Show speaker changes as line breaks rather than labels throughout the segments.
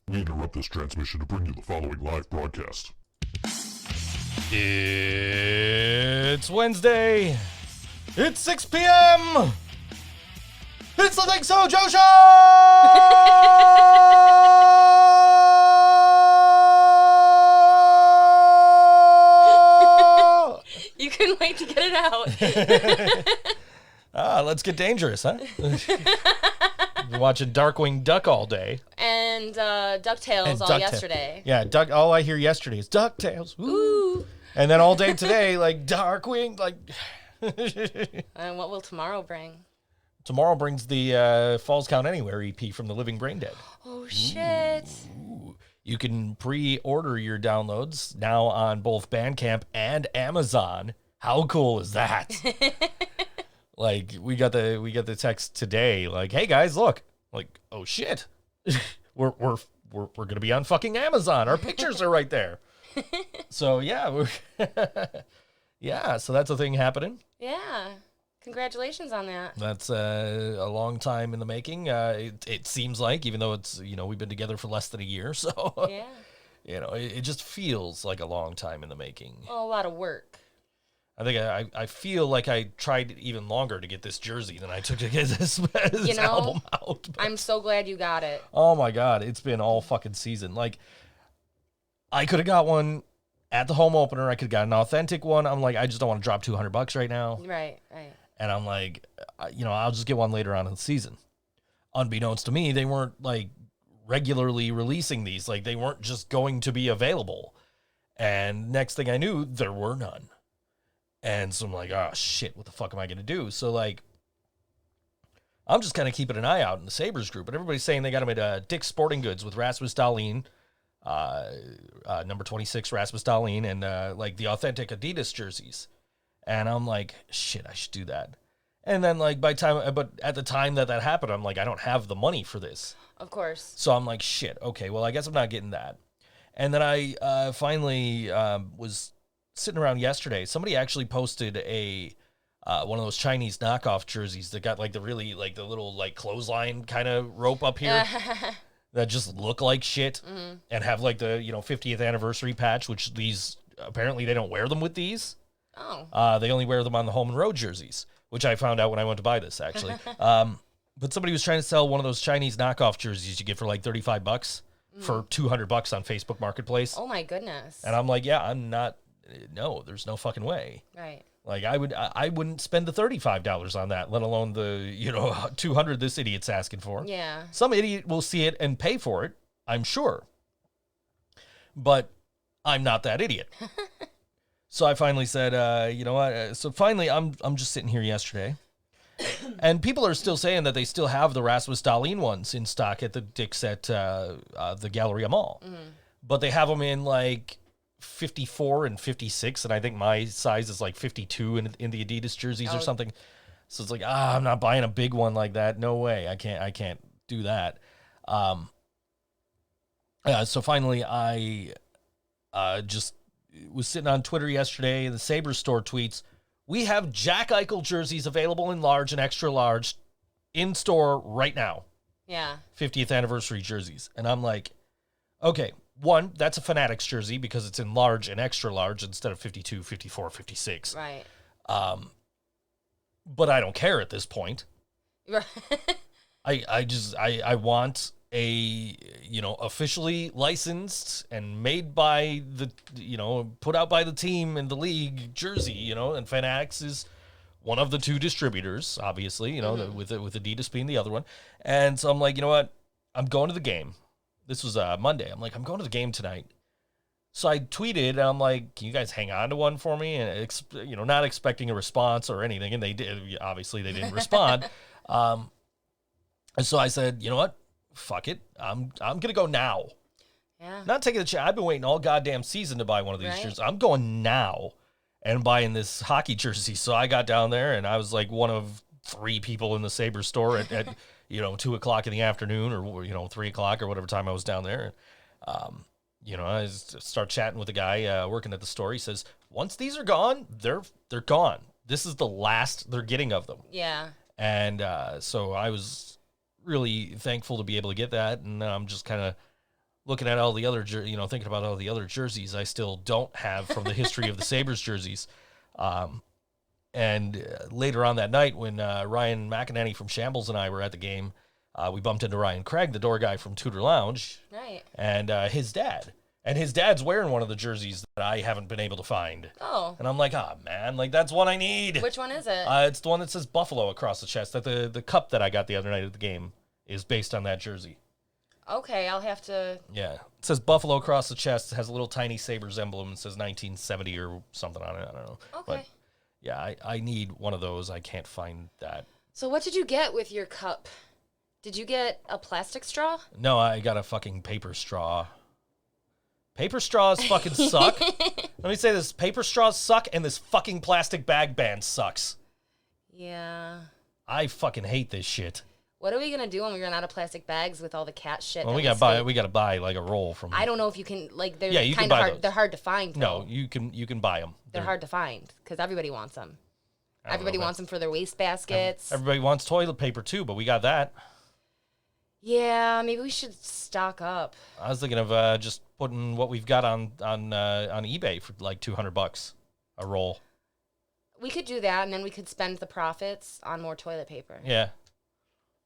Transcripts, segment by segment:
We interrupt this transmission to bring you the following live broadcast.
It's Wednesday. It's 6 p.m. It's the ThinkSoJoe Show!
You couldn't wait to get it out.
Let's get dangerous, huh? Been watching Darkwing Duck all day.
And DuckTales all yesterday.
Yeah, all I hear yesterday is DuckTales.
Ooh.
And then all day today, like Darkwing, like...
And what will tomorrow bring?
Tomorrow brings the Falls Count Anywhere EP from the Living Braindead.
Oh, shit.
Ooh. You can pre-order your downloads now on both Bandcamp and Amazon. How cool is that? Like, we got the text today, like, hey guys, look. Like, oh shit. we're gonna be on fucking Amazon. Our pictures are right there. So yeah, yeah, so that's a thing happening.
Yeah. Congratulations on that.
That's a long time in the making. It seems like, even though it's, we've been together for less than a year, so
Yeah.
It just feels like a long time in the making.
Oh, a lot of work.
I think I feel like I tried even longer to get this jersey than I took to get this album out.
I'm so glad you got it.
Oh my God, it's been all fucking season. Like, I could have got one at the home opener. I could have got an authentic one. I'm like, I just don't want to drop $200 right now.
Right.
And I'm like, I'll just get one later on in the season. Unbeknownst to me, they weren't like regularly releasing these. Like, they weren't just going to be available. And next thing I knew, there were none. And so I'm like, oh shit, what the fuck am I going to do? So like, I'm just kind of keeping an eye out in the Sabres group, and everybody's saying they got them at Dick's Sporting Goods with Rasmus Dahlin, number 26 Rasmus Dahlin, and like the authentic Adidas jerseys. And I'm like, shit, I should do that. And then like but at the time that happened, I'm like, I don't have the money for this.
Of course.
So I'm like, shit, okay, well, I guess I'm not getting that. And then I finally was sitting around yesterday. Somebody actually posted a one of those Chinese knockoff jerseys that got like the really like the little like clothesline kind of rope up here that just look like shit and have like the 50th anniversary patch, which these apparently they don't wear them with these.
Oh.
They only wear them on the home and road jerseys, which I found out when I went to buy this actually. But somebody was trying to sell one of those Chinese knockoff jerseys you get for like $35 for $200 on Facebook Marketplace.
Oh my goodness.
And I'm like, yeah, I'm not. No, there's no fucking way.
Right.
Like I wouldn't spend the $35 on that, let alone the $200 this idiot's asking for.
Yeah.
Some idiot will see it and pay for it, I'm sure. But I'm not that idiot. So I finally said, you know what? So finally, I'm just sitting here yesterday, and people are still saying that they still have the Rasmus Dahlin ones in stock at the Dick's at the Galleria Mall, but they have them in like 54 and 56, and I think my size is like 52 in the Adidas jerseys or something. So it's like, I'm not buying a big one like that. No way. I can't do that. So finally I just was sitting on Twitter yesterday, and the Sabres store tweets, we have Jack Eichel jerseys available in large and extra large in store right now.
Yeah.
50th anniversary jerseys. And I'm like, okay, one, that's a Fanatics jersey because it's in large and extra large instead of 52, 54, 56.
Right.
But I don't care at this point.
Right.
I want a, officially licensed and made by the, put out by the team in the league jersey, and Fanatics is one of the two distributors, obviously, with Adidas being the other one. And so I'm like, you know what? I'm going to the game. This was Monday. I'm like, I'm going to the game tonight. So I tweeted, and I'm like, can you guys hang on to one for me? And, not expecting a response or anything. And they did. Obviously, they didn't respond. And so I said, you know what? Fuck it. I'm going to go now.
Yeah.
Not taking the chance. I've been waiting all goddamn season to buy one of these jerseys. I'm going now and buying this hockey jersey. So I got down there, and I was like one of 3 people in the Sabres store at 2:00 in the afternoon or 3 o'clock or whatever time I was down there. I start chatting with the guy working at the store. He says, once these are gone, they're gone. This is the last they're getting of them.
Yeah.
And so I was really thankful to be able to get that. And I'm just kind of looking at all the other, thinking about all the other jerseys I still don't have from the history of the Sabres jerseys. And later on that night, when Ryan McEnany from Shambles and I were at the game, we bumped into Ryan Craig, the door guy from Tudor Lounge,
Right.
and his dad. And his dad's wearing one of the jerseys that I haven't been able to find.
Oh.
And I'm like, man, like, that's one I need.
Which one is it?
It's the one that says Buffalo across the chest. That the cup that I got the other night at the game is based on that jersey.
Okay, I'll have to...
Yeah. It says Buffalo across the chest. It has a little tiny Sabres emblem. It says 1970 or something on it. I don't know.
Okay.
But yeah, I need one of those. I can't find that.
So what did you get with your cup? Did you get a plastic straw?
No, I got a fucking paper straw. Paper straws fucking suck. Let me say this. Paper straws suck, and this fucking plastic bag ban sucks.
Yeah.
I fucking hate this shit.
What are we gonna do when we run out of plastic bags with all the cat shit?
Well,
that
we gotta buy like a roll from.
I don't know if you can, like, they're
you can
kind of
buy
hard.
those.
They're hard to find.
No,
though.
you can buy them.
They're hard to find because everybody wants them.
I don't
Everybody
know,
wants them for their waste baskets.
Everybody wants toilet paper too, but we got that.
Yeah, maybe we should stock up.
I was thinking of just putting what we've got on eBay for like $200 a roll.
We could do that, and then we could spend the profits on more toilet paper.
Yeah.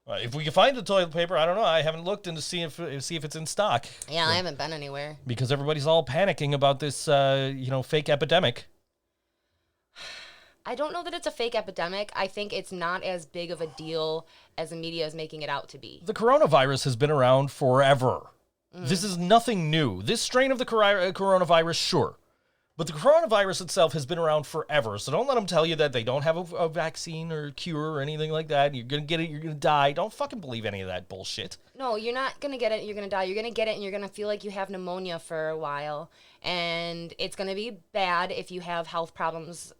If we can find the toilet paper, I don't know. I haven't looked into see if it's in stock.
Yeah, I haven't been anywhere.
Because everybody's all panicking about this, fake epidemic.
I don't know that it's a fake epidemic. I think it's not as big of a deal as the media is making it out to be.
The coronavirus has been around forever. This is nothing new. This strain of the coronavirus, sure. But the coronavirus itself has been around forever. So don't let them tell you that they don't have a vaccine or cure or anything like that. You're going to get it. You're going to die. Don't fucking believe any of that bullshit.
No, you're not going to get it. You're going to die. You're going to get it, and you're going to feel like you have pneumonia for a while. And it's going to be bad if you have health problems,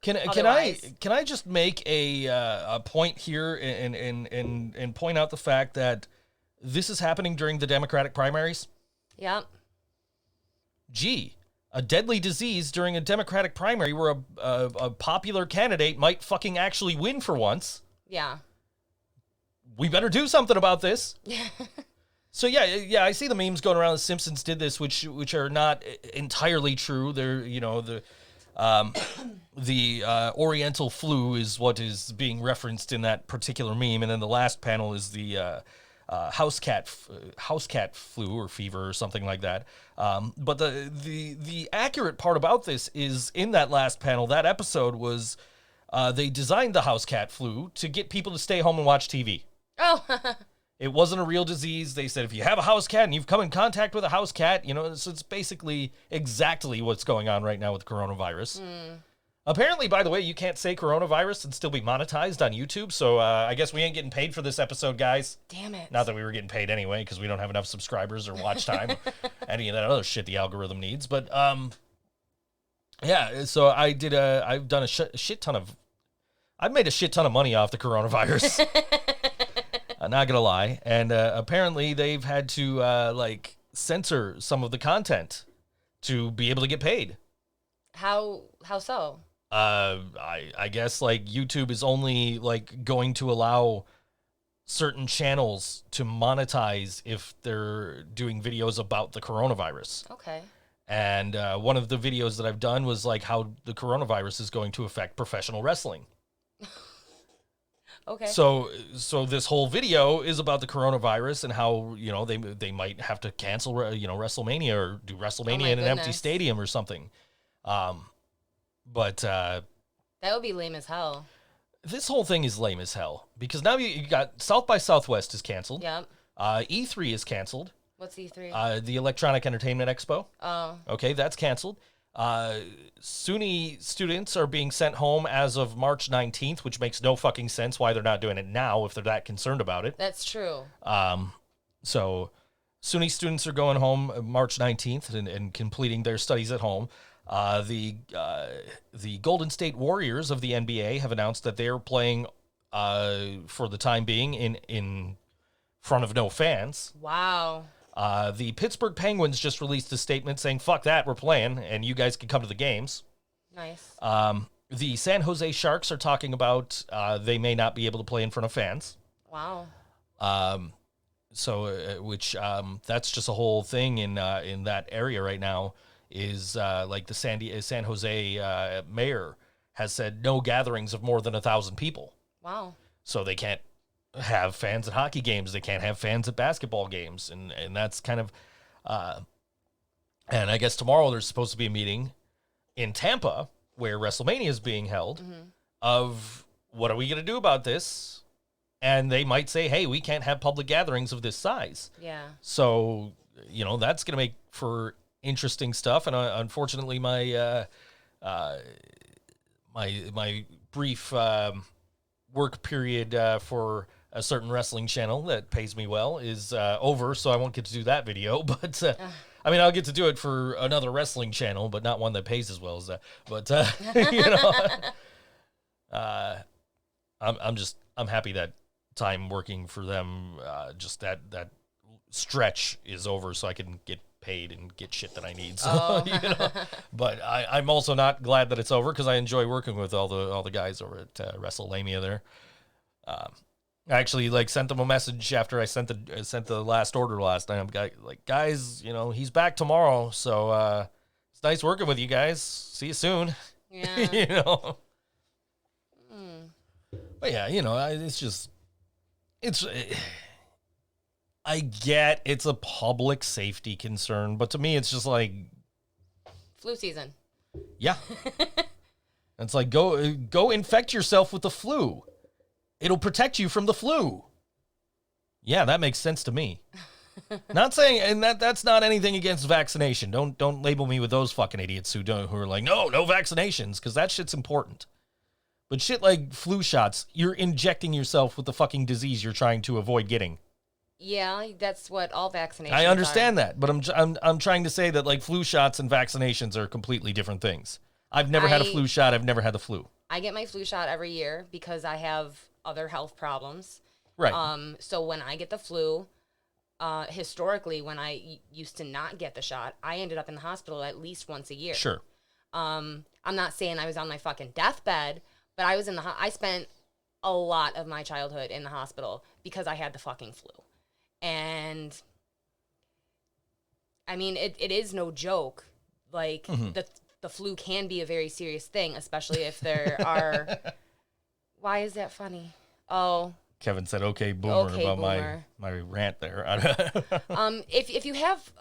Can I just make a point here and point out the fact that this is happening during the Democratic primaries?
Yep.
Gee, a deadly disease during a Democratic primary where a popular candidate might fucking actually win for once.
Yeah.
We better do something about this. So yeah, I see the memes going around. The Simpsons did this, which are not entirely true. They're the Oriental flu is what is being referenced in that particular meme, and then the last panel is the house cat flu or fever or something like that. But the accurate part about this is in that last panel, that episode was they designed the house cat flu to get people to stay home and watch TV.
Oh.
It wasn't a real disease. They said if you have a house cat and you've come in contact with a house cat, so it's basically exactly what's going on right now with coronavirus. Apparently, by the way, you can't say coronavirus and still be monetized on YouTube, so I guess we ain't getting paid for this episode, guys.
Damn it.
Not that we were getting paid anyway, because we don't have enough subscribers or watch time, any of that other shit the algorithm needs. But, yeah, so I've made a shit ton of money off the coronavirus. I'm not gonna lie, and apparently they've had to censor some of the content to be able to get paid.
How so?
I guess YouTube is only going to allow certain channels to monetize if they're doing videos about the coronavirus.
Okay.
And one of the videos that I've done was how the coronavirus is going to affect professional wrestling.
Okay.
So this whole video is about the coronavirus and how they might have to cancel WrestleMania or do WrestleMania in an empty stadium or something. But
that would be lame as hell.
This whole thing is lame as hell because now you got South by Southwest is canceled.
Yep.
E3 is canceled.
What's E3?
The Electronic Entertainment Expo.
Oh.
Okay, that's canceled. SUNY students are being sent home as of March 19th, which makes no fucking sense why they're not doing it now if they're that concerned about it.
That's true.
So SUNY students are going home March 19th and completing their studies at home. The Golden State Warriors of the NBA have announced that they're playing for the time being in front of no fans.
Wow.
The Pittsburgh Penguins just released a statement saying, fuck that, we're playing, and you guys can come to the games.
Nice.
The San Jose Sharks are talking about they may not be able to play in front of fans.
Wow.
which that's just a whole thing in that area right now is like the San Jose mayor has said no gatherings of more than 1,000 people.
Wow.
So they can't have fans at hockey games. They can't have fans at basketball games. And that's kind of, and I guess tomorrow there's supposed to be a meeting in Tampa where WrestleMania is being held of what are we going to do about this? And they might say, hey, we can't have public gatherings of this size.
Yeah.
So, that's going to make for interesting stuff. And unfortunately, my my brief work period for a certain wrestling channel that pays me well is over, so I won't get to do that video. But I mean, I'll get to do it for another wrestling channel, but not one that pays as well as that. But I'm happy that time working for them, just that stretch is over, so I can get paid and get shit that I need. So but I'm also not glad that it's over because I enjoy working with all the guys over at WrestleMania there. I actually sent them a message after I sent the last order last night. I'm like, guys, he's back tomorrow, so it's nice working with you guys. See you soon.
Yeah.
But yeah, I get it's a public safety concern, but to me, it's just like
flu season.
Yeah. It's like, go infect yourself with the flu. It'll protect you from the flu. Yeah, that makes sense to me. Not saying, and that's not anything against vaccination. Don't label me with those fucking idiots who are like, no vaccinations, because that shit's important. But shit like flu shots, you're injecting yourself with the fucking disease you're trying to avoid getting.
Yeah, that's what all vaccinations
I understand
are.
that, but I'm trying to say that flu shots and vaccinations are completely different things. I've never had a flu shot. I've never had the flu.
I get my flu shot every year because I have other health problems.
Right.
So when I get the flu, historically, when I used to not get the shot, I ended up in the hospital at least once a year.
Sure.
I'm not saying I was on my fucking deathbed, but I was I spent a lot of my childhood in the hospital because I had the fucking flu. And I mean, it is no joke. The flu can be a very serious thing, especially if there are. Why is that funny? Oh,
Kevin said, "Okay, boomer,"
okay,
about
boomer.
my rant there.
If you have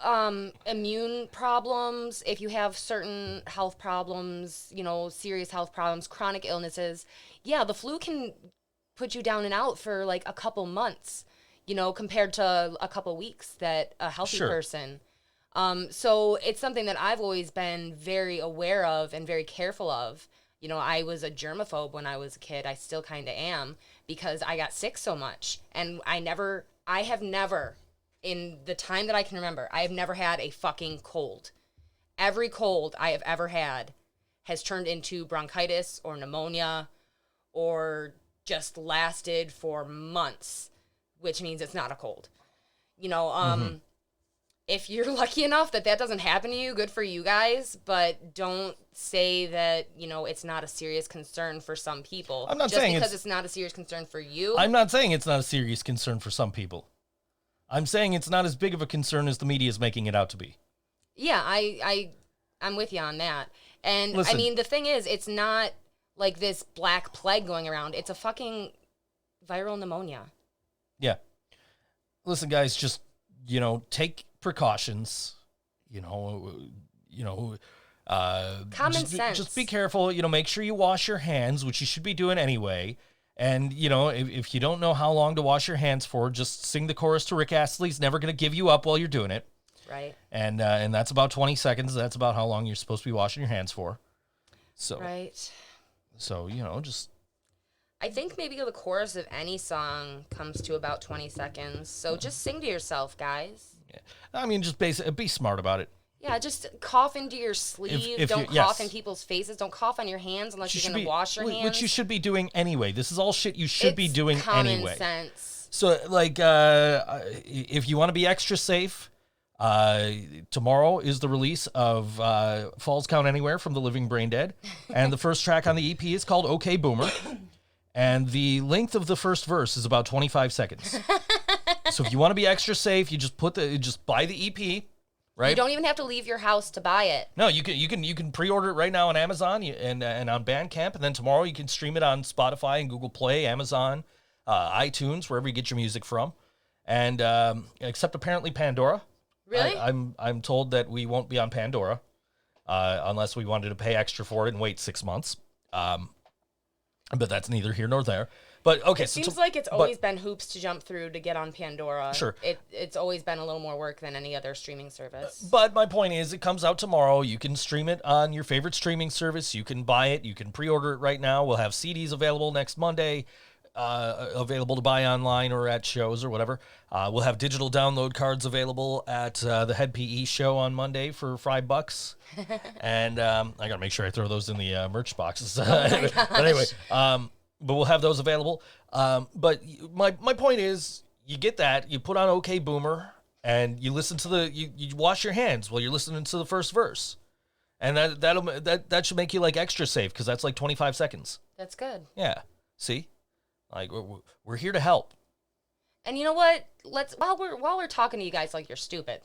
immune problems, if you have certain health problems, serious health problems, chronic illnesses, yeah, the flu can put you down and out for like a couple months, compared to a couple weeks that a healthy person. So it's something that I've always been very aware of and very careful of. I was a germaphobe when I was a kid. I still kind of am because I got sick so much. And I have never, in the time that I can remember, I have never had a fucking cold. Every cold I have ever had has turned into bronchitis or pneumonia or just lasted for months, which means it's not a cold. If you're lucky enough that doesn't happen to you, good for you guys, but don't say that, it's not a serious concern for some people.
I'm not
just
saying
because it's not a serious concern for you.
I'm not saying it's not a serious concern for some people. I'm saying it's not as big of a concern as the media is making it out to be.
Yeah, I'm with you on that. And
Listen,
I mean, the thing is, it's not like this black plague going around. It's a fucking viral pneumonia.
Yeah. Listen, guys, just, take precautions,
common sense.
Just be careful, make sure you wash your hands, which you should be doing anyway. And, if you don't know how long to wash your hands for, just sing the chorus to Rick Astley's Never Gonna Give You Up while you're doing it.
Right.
And that's about 20 seconds. That's about how long you're supposed to be washing your hands for. So,
right.
So, just.
I think maybe the chorus of any song comes to about 20 seconds. So just sing to yourself, guys.
Yeah. I mean, just be smart about it.
Yeah, just cough into your sleeve.
If
don't cough in people's faces. Don't cough on your hands unless you're going to wash your hands.
Which you should be doing anyway. This is all shit you should be doing anyway.
Common sense.
So, if you want to be extra safe, tomorrow is the release of Falls Count Anywhere from the Living Braindead. And the first track on the EP is called Okay Boomer. And the length of the first verse is about 25 seconds. So if you want to be extra safe, you just buy the EP, right?
You don't even have to leave your house to buy it.
No, you can pre-order it right now on Amazon and on Bandcamp, and then tomorrow you can stream it on Spotify and Google Play, Amazon, iTunes, wherever you get your music from, and except apparently Pandora.
Really?
I'm told that we won't be on Pandora unless we wanted to pay extra for it and wait 6 months. But that's neither here nor there. But okay,
It seems like it's always been hoops to jump through to get on Pandora.
Sure.
It's always been a little more work than any other streaming service.
But my point is, it comes out tomorrow. You can stream it on your favorite streaming service. You can buy it. You can pre-order it right now. We'll have CDs available next Monday, available to buy online or at shows or whatever. We'll have digital download cards available at the Head PE show on Monday for $5. And I got to make sure I throw those in the merch boxes. But anyway, but we'll have those available. But my point is, you get that, you put on OK Boomer, and you listen to you wash your hands while you're listening to the first verse. And that should make you like extra safe, because that's like 25 seconds.
That's good.
Yeah. See? Like, we're here to help.
And you know what? While we're talking to you guys like you're stupid,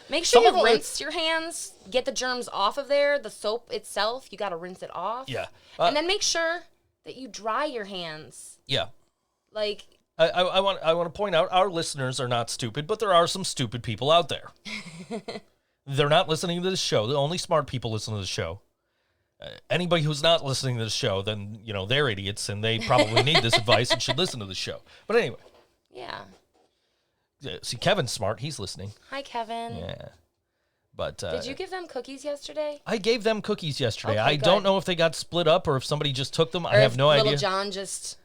make sure you rinse your hands, get the germs off of there. The soap itself, you got to rinse it off.
Yeah.
And then make sure that you dry your hands.
Yeah.
Like,
I want to point out, our listeners are not stupid, but there are some stupid people out there. They're not listening to this show. The only smart people listen to the show. Anybody who's not listening to the show, then, they're idiots, and they probably need this advice and should listen to the show. But anyway.
Yeah.
See, Kevin's smart. He's listening.
Hi, Kevin.
Yeah. But
did you give them cookies yesterday?
I gave them cookies yesterday.
Okay,
I
good.
don't know if they got split up or if somebody just took them. I have no
Little
idea.
John just...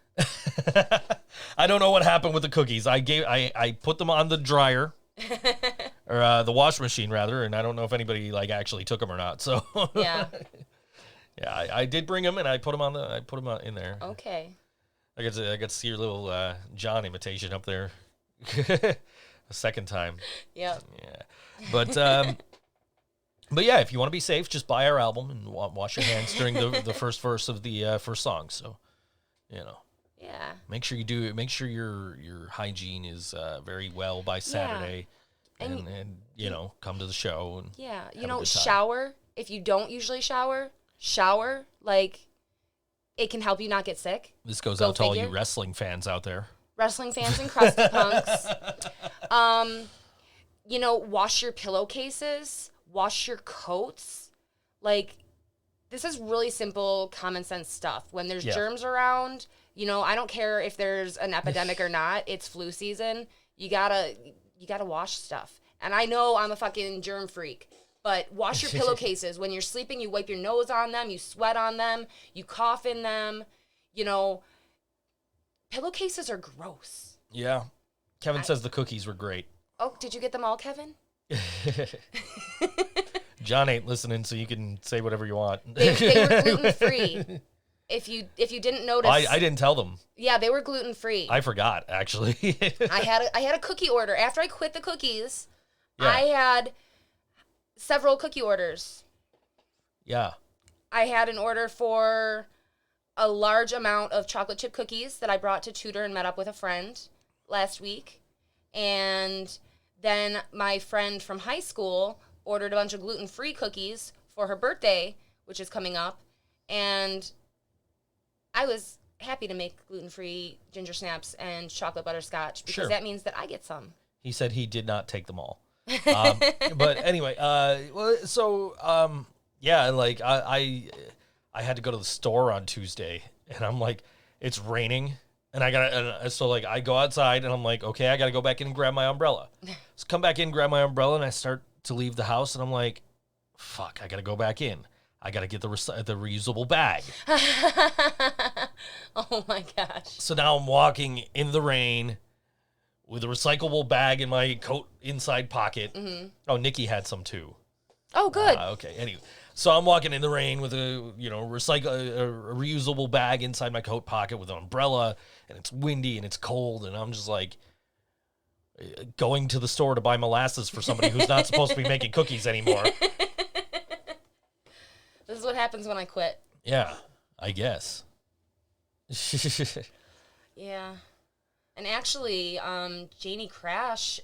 I don't know what happened with the cookies. I put them on the dryer. Or the wash machine, rather, and I don't know if anybody actually took them or not. So
Yeah.
Yeah, I did bring them, and I put them in there.
Okay.
I got to see your little John imitation up there, a second time.
Yeah.
Yeah, but yeah, if you want to be safe, just buy our album and wash your hands during the first verse of the first song. So,
Yeah.
make sure you do. Make sure your hygiene is very well by Saturday, and come to the show and
Yeah.
have a good time.
Shower. If you don't usually shower. It can help you not get sick.
This goes
Go
out to all
figure.
you wrestling fans out there.
Wrestling fans and crusty punks. Wash your pillowcases, wash your coats. This is really simple, common sense stuff. When there's germs around, I don't care if there's an epidemic or not. It's flu season. You gotta wash stuff. And I know I'm a fucking germ freak. But wash your pillowcases. When you're sleeping, you wipe your nose on them, you sweat on them, you cough in them. Pillowcases are gross.
Yeah. Kevin says the cookies were great.
Oh, did you get them all, Kevin?
John ain't listening, so you can say whatever you want.
They were gluten-free. If you didn't notice.
I didn't tell them.
Yeah, they were gluten-free.
I forgot, actually.
I had a cookie order. After I quit the cookies,
Yeah.
I had several cookie orders.
Yeah.
I had an order for a large amount of chocolate chip cookies that I brought to Tudor and met up with a friend last week. And then my friend from high school ordered a bunch of gluten-free cookies for her birthday, which is coming up. And I was happy to make gluten-free ginger snaps and chocolate butterscotch because that means that I get some.
He said he did not take them all. But anyway, yeah, I had to go to the store on Tuesday, and I'm like, it's raining, and I go outside, and I'm like, okay, I gotta go back in and grab my umbrella. So come back in, grab my umbrella, and I start to leave the house, and I'm like, fuck, I gotta go back in. I gotta get the reusable bag.
Oh my gosh.
So now I'm walking in the rain with a recyclable bag in my coat inside pocket. Mm-hmm. Oh, Nikki had some too.
Oh, good.
Okay. Anyway, so I'm walking in the rain with a reusable bag inside my coat pocket with an umbrella, and it's windy and it's cold, and I'm just like going to the store to buy molasses for somebody who's not supposed to be making cookies anymore.
This is what happens when I quit.
Yeah, I guess.
Yeah. And actually, Janie Crash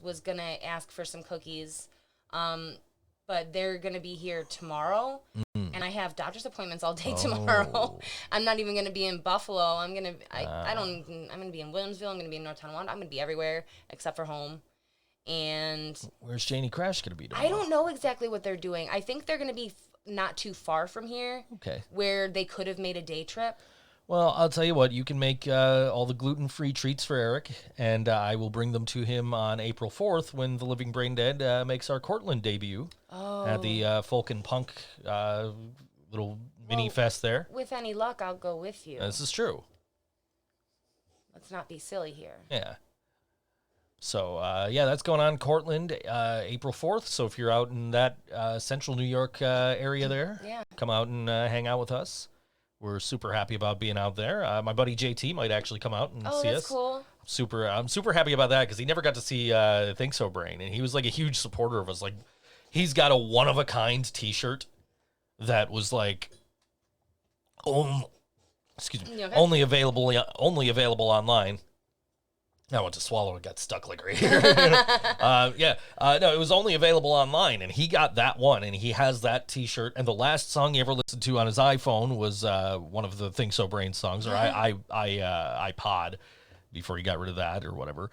was gonna ask for some cookies, but they're gonna be here tomorrow, and I have doctor's appointments all day tomorrow. I'm not even gonna be in Buffalo. I'm gonna be in Williamsville. I'm gonna be in North Tonawanda. I'm gonna be everywhere except for home. And
where's Janie Crash gonna be tomorrow?
I don't know exactly what they're doing. I think they're gonna be not too far from here.
Okay.
Where they could have made a day trip.
Well, I'll tell you what, you can make all the gluten-free treats for Eric, and I will bring them to him on April 4th when the Living Braindead makes our Cortland debut at the Folk and Punk little mini fest there.
With any luck, I'll go with you.
This is true.
Let's not be silly here.
Yeah. So, that's going on in Cortland, April 4th. So if you're out in that central New York area there, come out and hang out with us. We're super happy about being out there. My buddy JT might actually come out and see us.
Oh, that's cool.
I'm super happy about that because he never got to see ThinkSo Brain, and he was like a huge supporter of us. Like, he's got a one-of-a-kind T-shirt that was like, only available online. I went to swallow and got stuck like right here. No, it was only available online, and he got that one, and he has that T-shirt. And the last song he ever listened to on his iPhone was one of the ThinkSo Brain songs, or iPod, before he got rid of that or whatever.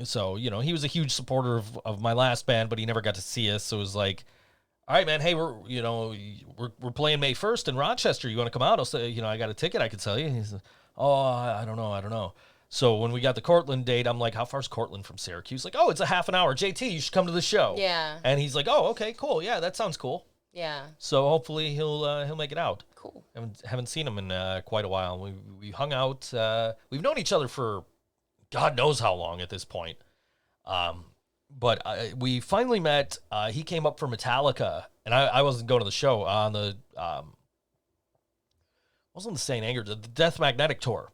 So he was a huge supporter of my last band, but he never got to see us. So it was like, all right, man. Hey, we're playing May 1st in Rochester. You want to come out? I'll say, I got a ticket I could sell you. And he's like, I don't know. So when we got the Cortland date, I'm like, how far's Cortland from Syracuse? Like, it's a half an hour. JT, you should come to the show.
Yeah.
And he's like, oh, okay, cool. Yeah, that sounds cool.
Yeah.
So hopefully he'll make it out.
Cool.
Haven't seen him in quite a while. We hung out. We've known each other for God knows how long at this point. But we finally met. He came up for Metallica, and I wasn't going to the show on the wasn't the St. Anger, the Death Magnetic tour.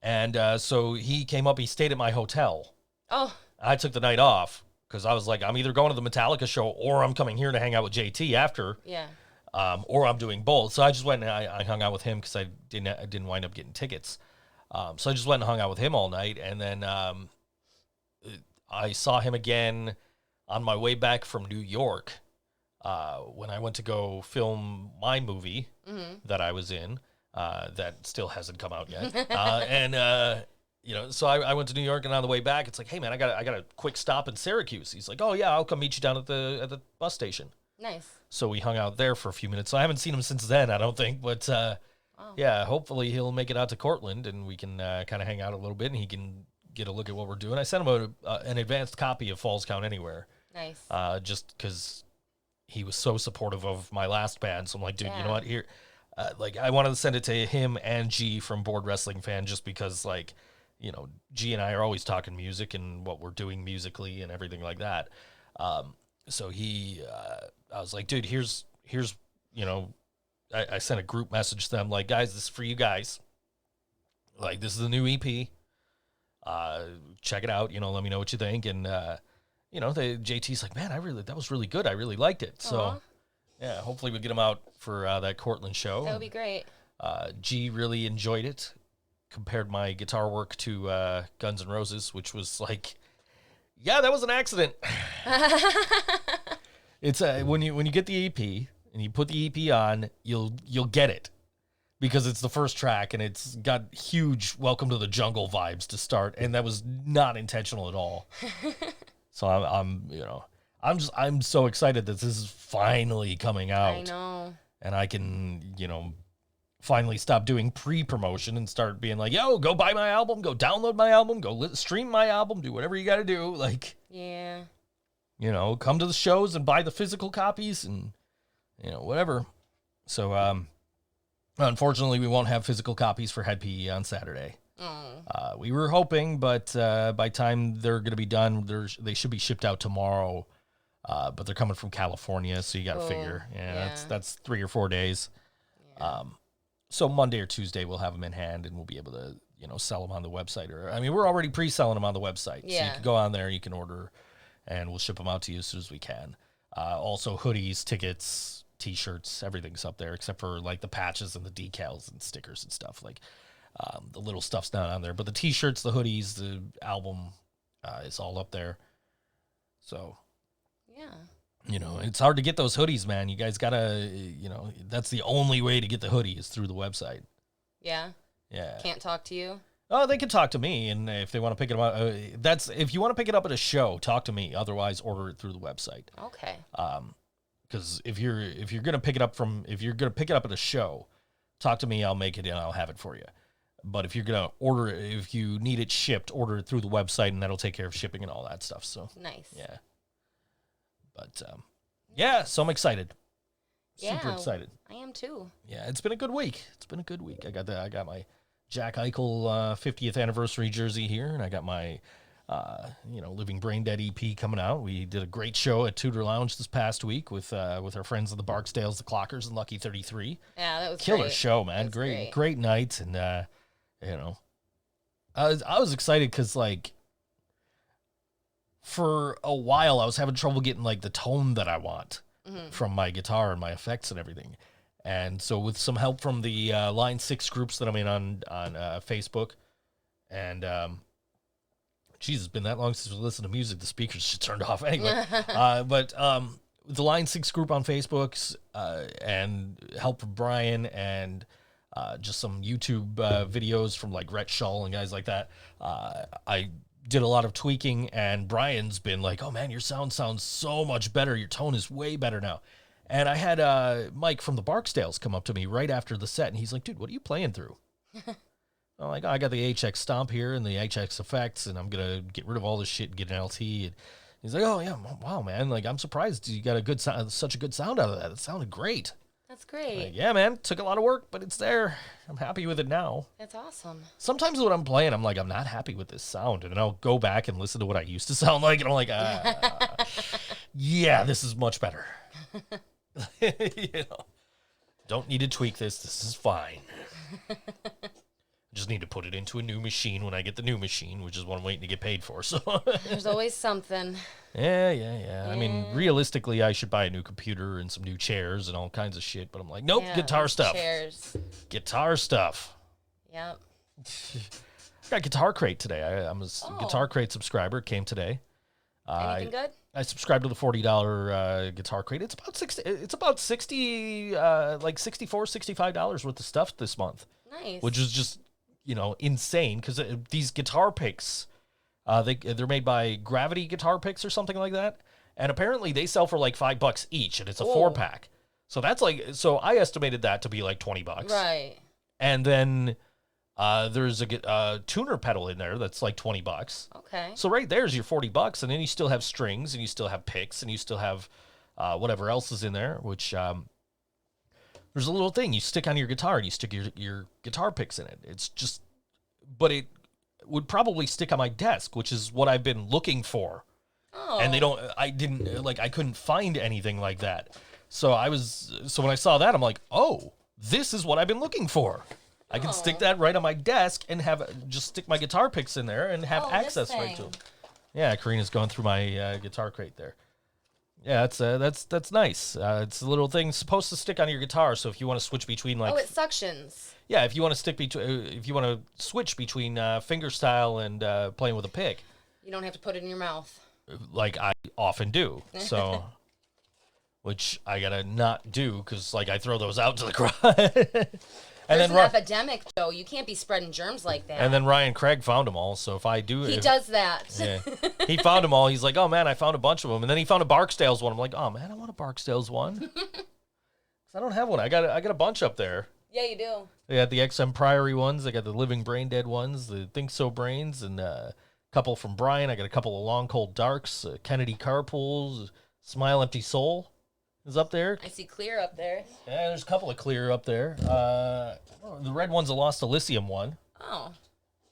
And so he came up, he stayed at my hotel.
Oh.
I took the night off because I was like, I'm either going to the Metallica show or I'm coming here to hang out with JT after.
Yeah.
Or I'm doing both. So I just went and I hung out with him because I didn't wind up getting tickets. So I just went and hung out with him all night. And then I saw him again on my way back from New York when I went to go film my movie that I was in. That still hasn't come out yet. So I went to New York, and on the way back, it's like, hey man, I got a quick stop in Syracuse. He's like, oh yeah, I'll come meet you down at the bus station.
Nice. So
we hung out there for a few minutes. So I haven't seen him since then, I don't think, but hopefully he'll make it out to Cortland, and we can kind of hang out a little bit, and he can get a look at what we're doing. I sent him an advanced copy of Falls Count Anywhere.
Nice.
Just because he was so supportive of my last band, so I'm like, dude, you know what, here. I wanted to send it to him and G from Board Wrestling Fan just because, G and I are always talking music and what we're doing musically and everything like that. So I was like, dude, here's I sent a group message to them, like, guys, this is for you guys. Like, this is a new EP. Check it out, let me know what you think. And, JT's like, man, that was really good. I really liked it. So.
Aww.
Yeah, hopefully we get him out for that Cortland show.
That would be great.
G really enjoyed it. Compared my guitar work to Guns N' Roses, which was like, yeah, that was an accident. It's when you get the EP and you put the EP on, you'll get it because it's the first track and it's got huge "Welcome to the Jungle" vibes to start, and that was not intentional at all. So I'm so excited that this is finally coming out.
I know.
And I can, finally stop doing pre-promotion and start being like, yo, go buy my album, go download my album, go stream my album, do whatever you got to do. Like,
yeah.
Come to the shows and buy the physical copies and, whatever. So, unfortunately, we won't have physical copies for Head PE on Saturday. We were hoping, but by time they're going to be done, they should be shipped out tomorrow. But they're coming from California, so you got to figure. Yeah, that's 3 or 4 days. Yeah. So Monday or Tuesday we'll have them in hand, and we'll be able to, sell them on the website. We're already pre-selling them on the website. Yeah. So you can go on there, you can order, and we'll ship them out to you as soon as we can. Also hoodies, tickets, T-shirts, everything's up there except for like the patches and the decals and stickers and stuff. Like, The little stuff's not on there, but the T-shirts, the hoodies, the album is all up there. So,
yeah.
It's hard to get those hoodies, man. You guys gotta, that's the only way to get the hoodie is through the website.
Yeah.
Yeah.
Can't talk to you.
Oh, they can talk to me, and if they want to pick it up, if you want to pick it up at a show, talk to me. Otherwise, order it through the website.
Okay.
Because if you're gonna pick it up at a show, talk to me. I'll make it and I'll have it for you. But if if you need it shipped, order it through the website, and that'll take care of shipping and all that stuff. So
nice.
Yeah. But so I'm excited. Super excited.
I am too.
Yeah, it's been a good week. I got my Jack Eichel 50th anniversary jersey here, and I got my Living Braindead EP coming out. We did a great show at Tudor Lounge this past week with our friends of the Barksdales, the Clockers, and Lucky 33.
Yeah, that was
killer
great.
Show, man. Great night, and I was excited because for a while I was having trouble getting the tone that I want from my guitar and my effects and everything. And so with some help from the Line 6 groups that I'm in on Facebook, and it's been that long since we listened to music, the speakers just turned off anyway. But the Line 6 group on Facebook and help from Brian and just some YouTube videos from Rhett Shull and guys like that, I did a lot of tweaking, and Brian's been like, oh man, your sound sounds so much better. Your tone is way better now. And I had Mike from the Barksdales come up to me right after the set, and he's like, dude, what are you playing through? I'm like, I got the HX Stomp here and the HX Effects, and I'm going to get rid of all this shit and get an LT. And he's like, oh, yeah, wow, man. I'm surprised you got a good sound, such a good sound out of that. It sounded great.
That's great.
Yeah, man. Took a lot of work, but it's there. I'm happy with it now.
That's awesome.
Sometimes when I'm playing, I'm like, I'm not happy with this sound. And then I'll go back and listen to what I used to sound like, and I'm like, yeah, this is much better. Don't need to tweak this. This is fine. Just need to put it into a new machine when I get the new machine, which is what I'm waiting to get paid for. So
there's always something.
Yeah. I mean, realistically, I should buy a new computer and some new chairs and all kinds of shit. But I'm like, nope, guitar stuff.
Chairs.
Guitar stuff.
Yep.
Got Guitar Crate today. I'm a Guitar Crate subscriber. It came today.
Anything good?
I subscribed to the $40 Guitar Crate. It's about $60, $65 worth of stuff this month.
Nice.
Which is just insane, because these guitar picks, they're made by Gravity Guitar Picks or something like that, and apparently they sell for $5 each, and it's a 4-pack. So that's so I estimated that to be $20.
Right.
And then there's a tuner pedal in there that's $20.
Okay.
So right there's your $40, and then you still have strings, and you still have picks, and you still have whatever else is in there, which there's a little thing you stick on your guitar, and you stick your guitar picks in it. It's just, but it would probably stick on my desk, which is what I've been looking for.
Oh.
And I couldn't find anything like that. So when I saw that, I'm like, oh, this is what I've been looking for. I can stick that right on my desk and just stick my guitar picks in there and have access right to them. Yeah, Karina's going through my Guitar Crate there. Yeah, that's nice. It's a little thing supposed to stick on your guitar, so if you want to switch between
it suctions.
Yeah, if you want to switch between fingerstyle and playing with a pick,
you don't have to put it in your mouth.
Like I often do. So, which I gotta not do because I throw those out to the crowd. And
There's an epidemic, Joe. You can't be spreading germs like that.
And then Ryan Craig found them all. So if I do it,
he does that.
Yeah, he found them all. He's like, oh man, I found a bunch of them. And then he found a Barksdales one. I'm like, oh man, I want a Barksdales one. I don't have one. I got a bunch up there.
Yeah, you do.
They got the XM Priory ones. I got the Living Braindead ones, the ThinkSo Brains, and a couple from Brian. I got a couple of Long Cold Darks, Kennedy Carpools, Smile Empty Soul is up there.
I see Clear up there.
Yeah, there's a couple of Clear up there. The red one's a Lost Elysium one.
Oh.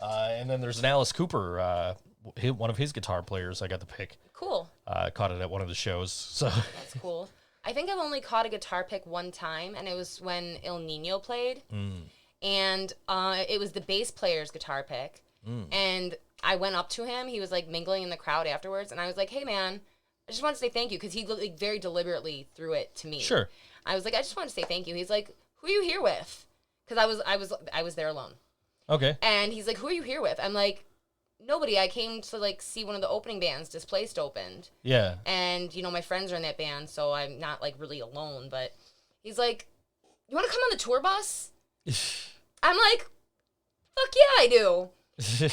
And then there's an Alice Cooper, one of his guitar players. I got the pick.
Cool.
Caught it at one of the shows. So
that's cool. I think I've only caught a guitar pick one time, and it was when Il Nino played. And it was the bass player's guitar pick. And I went up to him. He was mingling in the crowd afterwards, and I was like, hey man, I just want to say thank you, because he very deliberately threw it to me.
Sure.
I was like, I just want to say thank you. He's like, who are you here with? Because I was there alone.
Okay.
And he's like, who are you here with? I'm like, nobody. I came to like see one of the opening bands. Displaced opened.
Yeah.
And, you know, my friends are in that band, so I'm not like really alone. But he's like, you want to come on the tour bus? I'm like, fuck yeah, I do.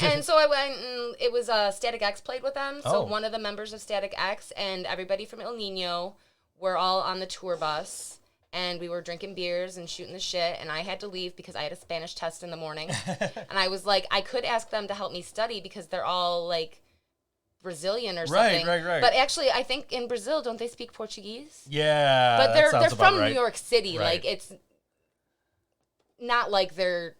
And so I went, and it was Static X played with them. So one of the members of Static X and everybody from El Nino were all on the tour bus. And we were drinking beers and shooting the shit. And I had to leave because I had a Spanish test in the morning. And I was like, I could ask them to help me study because they're all like Brazilian or something.
Right.
But actually, I think in Brazil, don't they speak Portuguese?
Yeah.
But they're from
right.
New York City.
Right.
Like, it's not like they're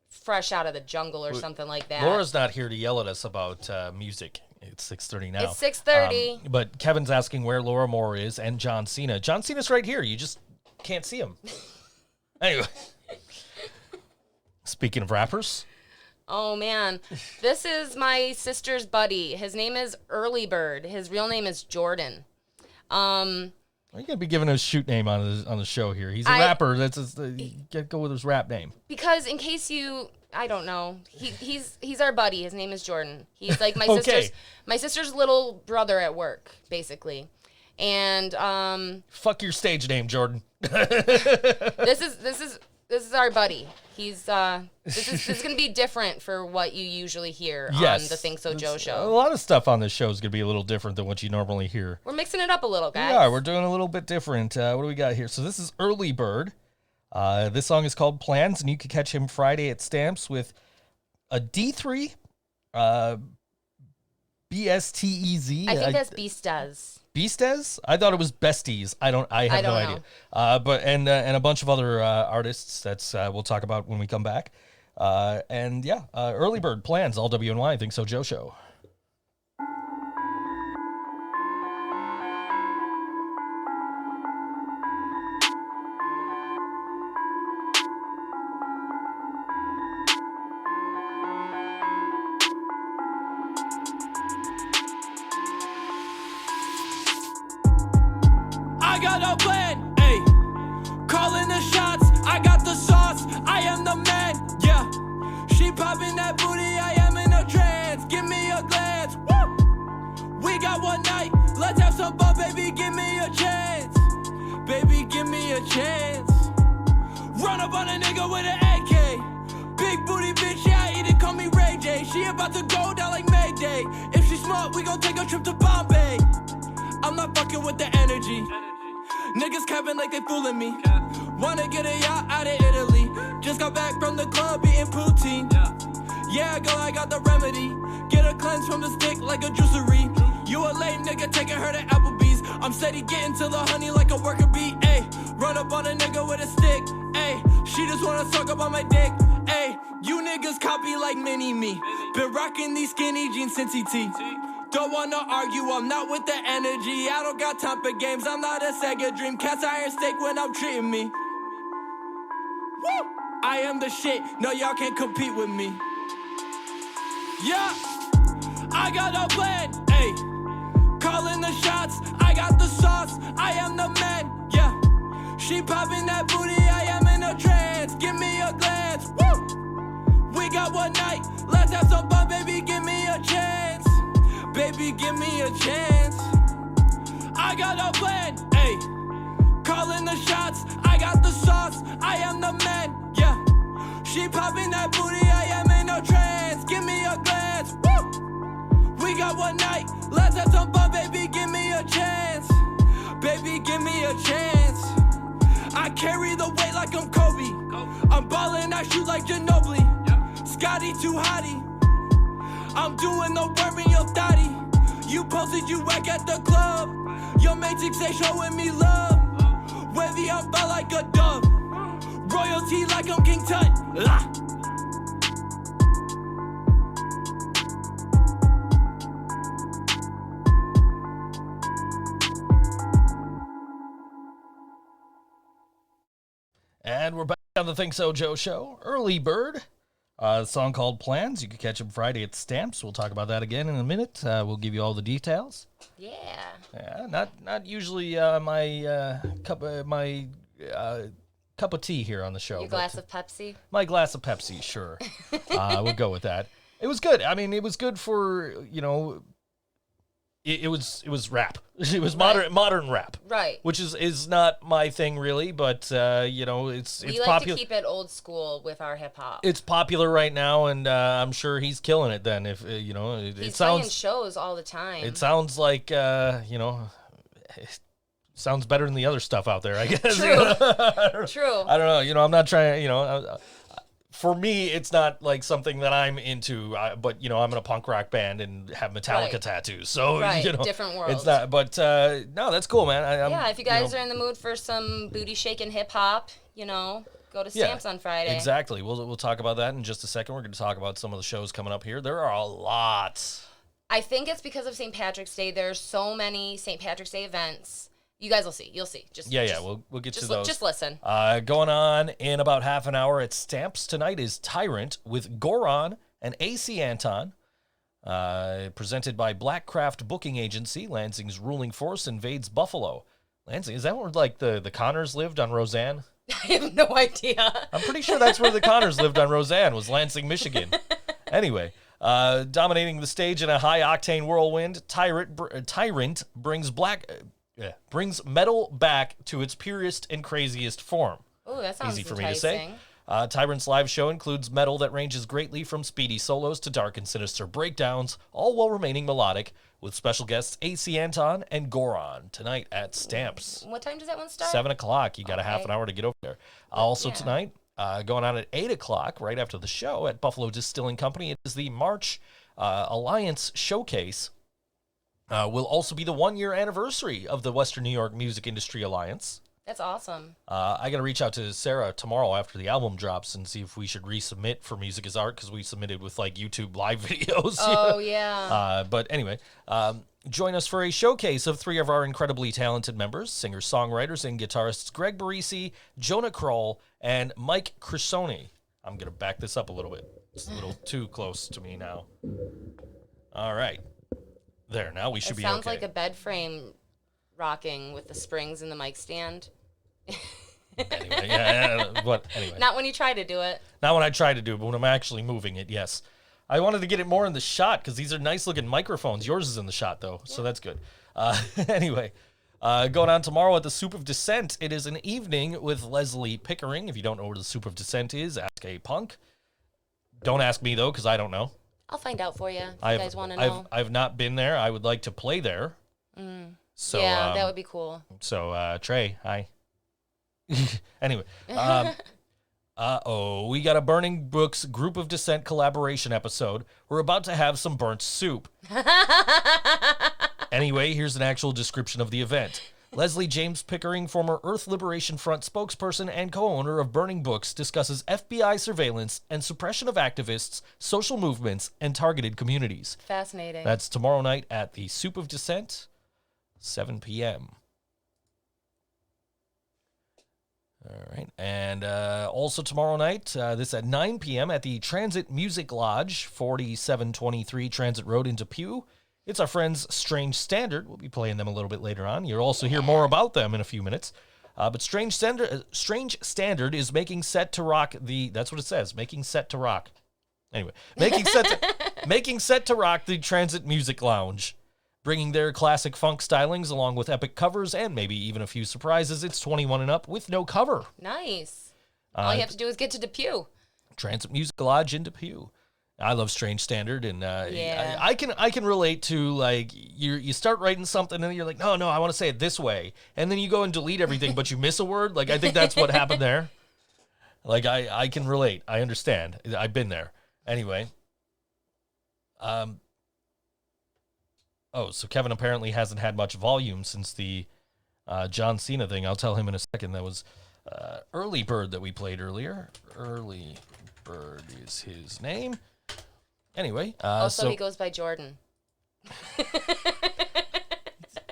fresh out of the jungle or something like that.
Laura's not here to yell at us about music. It's 6:30 now.
It's 6:30.
But Kevin's asking where Laura Moore is and John Cena. John Cena's right here. You just can't see him. Anyway. Speaking of rappers.
Oh, man. This is my sister's buddy. His name is Early Bird. His real name is Jordan.
You're gonna be giving his shoot name on the show here. He's a rapper. That's go with his rap name.
Because in case I don't know. He's our buddy. His name is Jordan. He's like my
Okay.
sister's little brother at work, basically. And
Fuck your stage name, Jordan.
this is our buddy. He's this is gonna be different for what you usually hear on the ThinkSoJoe
A
show.
lot of stuff on this show is gonna be a little different than what you normally hear.
We're mixing it up a little, guys.
Yeah, we're doing a little bit different. What do we got here? So this is Early Bird. This song is called Plans, and you can catch him Friday at Stamps with a D3 BSTEZ.
I think that's Beastas.
Beastes? I thought it was Besties. I have no idea. But a bunch of other artists that's we'll talk about when we come back. Early Bird, Plans, all WNY, ThinkSoJoe show.
I got a plan, ayy. Calling the shots, I got the sauce, I am the man, yeah. She popping that booty, I am in a trance. Give me a glance, woo. We got one night, let's have some fun, baby, give me a chance. Baby, give me a chance. Run up on a nigga with an AK. Big booty bitch, yeah, I eat it, call me Ray J. She about to go down like Mayday. If she smart, we gon' take a trip to Bombay. I'm not fucking with the energy. Niggas capping like they fooling me. Wanna get a yacht out of Italy. Just got back from the club eating poutine. Yeah, girl, I got the remedy. Get a cleanse from the stick like a juicery. You a lame nigga taking her to Applebee's. I'm steady getting to the honey like a worker bee. Ayy, run up on a nigga with a stick. Ayy, she just wanna suck up on my dick. Ayy, you niggas copy like mini-me. Been rocking these skinny jeans since ET. Don't wanna argue, I'm not with the energy. I don't got time for games, I'm not a Sega dream. Cat's iron steak when I'm treating me. Woo! I am the shit, no y'all can't compete with me. Yeah, I got a plan, ayy. Calling the shots, I got the sauce, I am the man, yeah. She popping that booty, I am in a trance. Give me a glance, woo! We got one night, let's have some fun, baby, give me a chance. Baby, give me a chance. I got a plan, ayy. Calling the shots, I got the sauce, I am the man, yeah. She popping that booty, I am in a trance. Give me a glance, woo! We got one night, let's have some fun, baby, give me a chance. Baby, give me a chance. I carry the weight like I'm Kobe. I'm ballin', I shoot like Ginobili. Scotty too hottie. I'm doing the work in your thotty. You posted, you whack at the club. Your mates say showing me love. Wavy, I'm felt like a dove. Royalty like I'm King Tut. Ah.
And we're back on the ThinkSoJoe show. Early Bird. A song called Plans. You can catch them Friday at Stamps. We'll talk about that again in a minute. We'll give you all the details.
Yeah.
Yeah, not usually my cup of tea here on the show.
Your glass of Pepsi?
My glass of Pepsi, sure. We'll go with that. It was good. I mean, it was good for, you know, it was rap. It was modern rap.
Right.
Which is not my thing really, but you know, it's
we like
popular.
to keep it old school with our hip hop.
It's popular right now, and I'm sure he's killing it. Then, if you know,
He's
it sounds
playing shows all the time.
It sounds like you know, it sounds better than the other stuff out there, I guess.
True.
You know?
True.
I don't know. You know, I'm not trying. You know. For me, it's not like something that I'm into, but you know, I'm in a punk rock band and have Metallica tattoos, so you know,
different world.
It's not, but no, that's cool, man.
Yeah, if you guys are in the mood for some booty shaking hip hop, you know, go to Stamps on Friday.
Exactly. We'll talk about that in just a second. We're going to talk about some of the shows coming up here. There are a lot.
I think it's because of St. Patrick's Day. There's so many St. Patrick's Day events. You guys will see. You'll see.
We'll get to those.
Just listen.
Going on in about half an hour at Stamps tonight is Tyrant with Goron and AC Anton. Presented by Blackcraft Booking Agency. Lansing's ruling force invades Buffalo. Lansing, is that where like the Connors lived on Roseanne?
I have no idea.
I'm pretty sure that's where the Connors lived on Roseanne, was Lansing, Michigan. Anyway, dominating the stage in a high-octane whirlwind, Tyrant brings metal back to its purest and craziest form.
Oh, that sounds
easy for
enticing.
me to say. Tyrant's live show includes metal that ranges greatly from speedy solos to dark and sinister breakdowns, all while remaining melodic, with special guests AC Anton and Goron tonight at Stamps.
What time does that one start?
7 o'clock. You got a half an hour to get over there. Also tonight, going on at 8 o'clock, right after the show at Buffalo Distilling Company, it is the March Alliance Showcase. Will also be the 1-year anniversary of the Western New York Music Industry Alliance.
That's awesome.
I got to reach out to Sarah tomorrow after the album drops and see if we should resubmit for Music is Art, because we submitted with like YouTube live videos.
Oh, yeah.
But anyway, join us for a showcase of 3 of our incredibly talented members, singer-songwriters and guitarists Greg Barisi, Jonah Kroll, and Mike Crisoni. I'm going to back this up a little bit. It's a little too close to me now. All right. There, now we should be okay.
It sounds like a bed frame rocking with the springs and the mic stand.
Anyway, but anyway.
Not when you try to do it.
Not when I try to do it, but when I'm actually moving it, yes. I wanted to get it more in the shot because these are nice-looking microphones. Yours is in the shot, though, so that's good. Anyway, going on tomorrow at the Soup of Dissent, it is an evening with Leslie Pickering. If you don't know where the Soup of Dissent is, ask a punk. Don't ask me, though, because I don't know.
I'll find out for you if you guys want to know.
I've not been there. I would like to play there. So,
yeah, that would be cool.
So, Trey, hi. Anyway, we got a Burning Books Group of Dissent collaboration episode. We're about to have some burnt soup. Anyway, here's an actual description of the event. Leslie James Pickering, former Earth Liberation Front spokesperson and co-owner of Burning Books, discusses FBI surveillance and suppression of activists, social movements, and targeted communities.
Fascinating.
That's tomorrow night at the Soup of Dissent, 7 p.m. All right. And also tomorrow night, this at 9 p.m. at the Transit Music Lodge, 4723 Transit Road in Depew. It's our friends Strange Standard. We'll be playing them a little bit later on. You'll also hear more about them in a few minutes. But Strange Standard is making set to rock the... That's what it says, making set to rock. Anyway, making set to rock the Transit Music Lounge. Bringing their classic funk stylings along with epic covers and maybe even a few surprises. It's 21 and up with no cover.
Nice. All you have to do is get to Depew.
Transit Music Lodge in Depew. I love Strange Standard, and
yeah.
I can relate to, like, you start writing something and you're like, no, I want to say it this way, and then you go and delete everything, but you miss a word. Like, I think that's what happened there. Like, I can relate. I understand. I've been there. Anyway. So Kevin apparently hasn't had much volume since the John Cena thing. I'll tell him in a second. That was Early Bird that we played earlier. Early Bird is his name. Anyway.
Also, he goes by Jordan.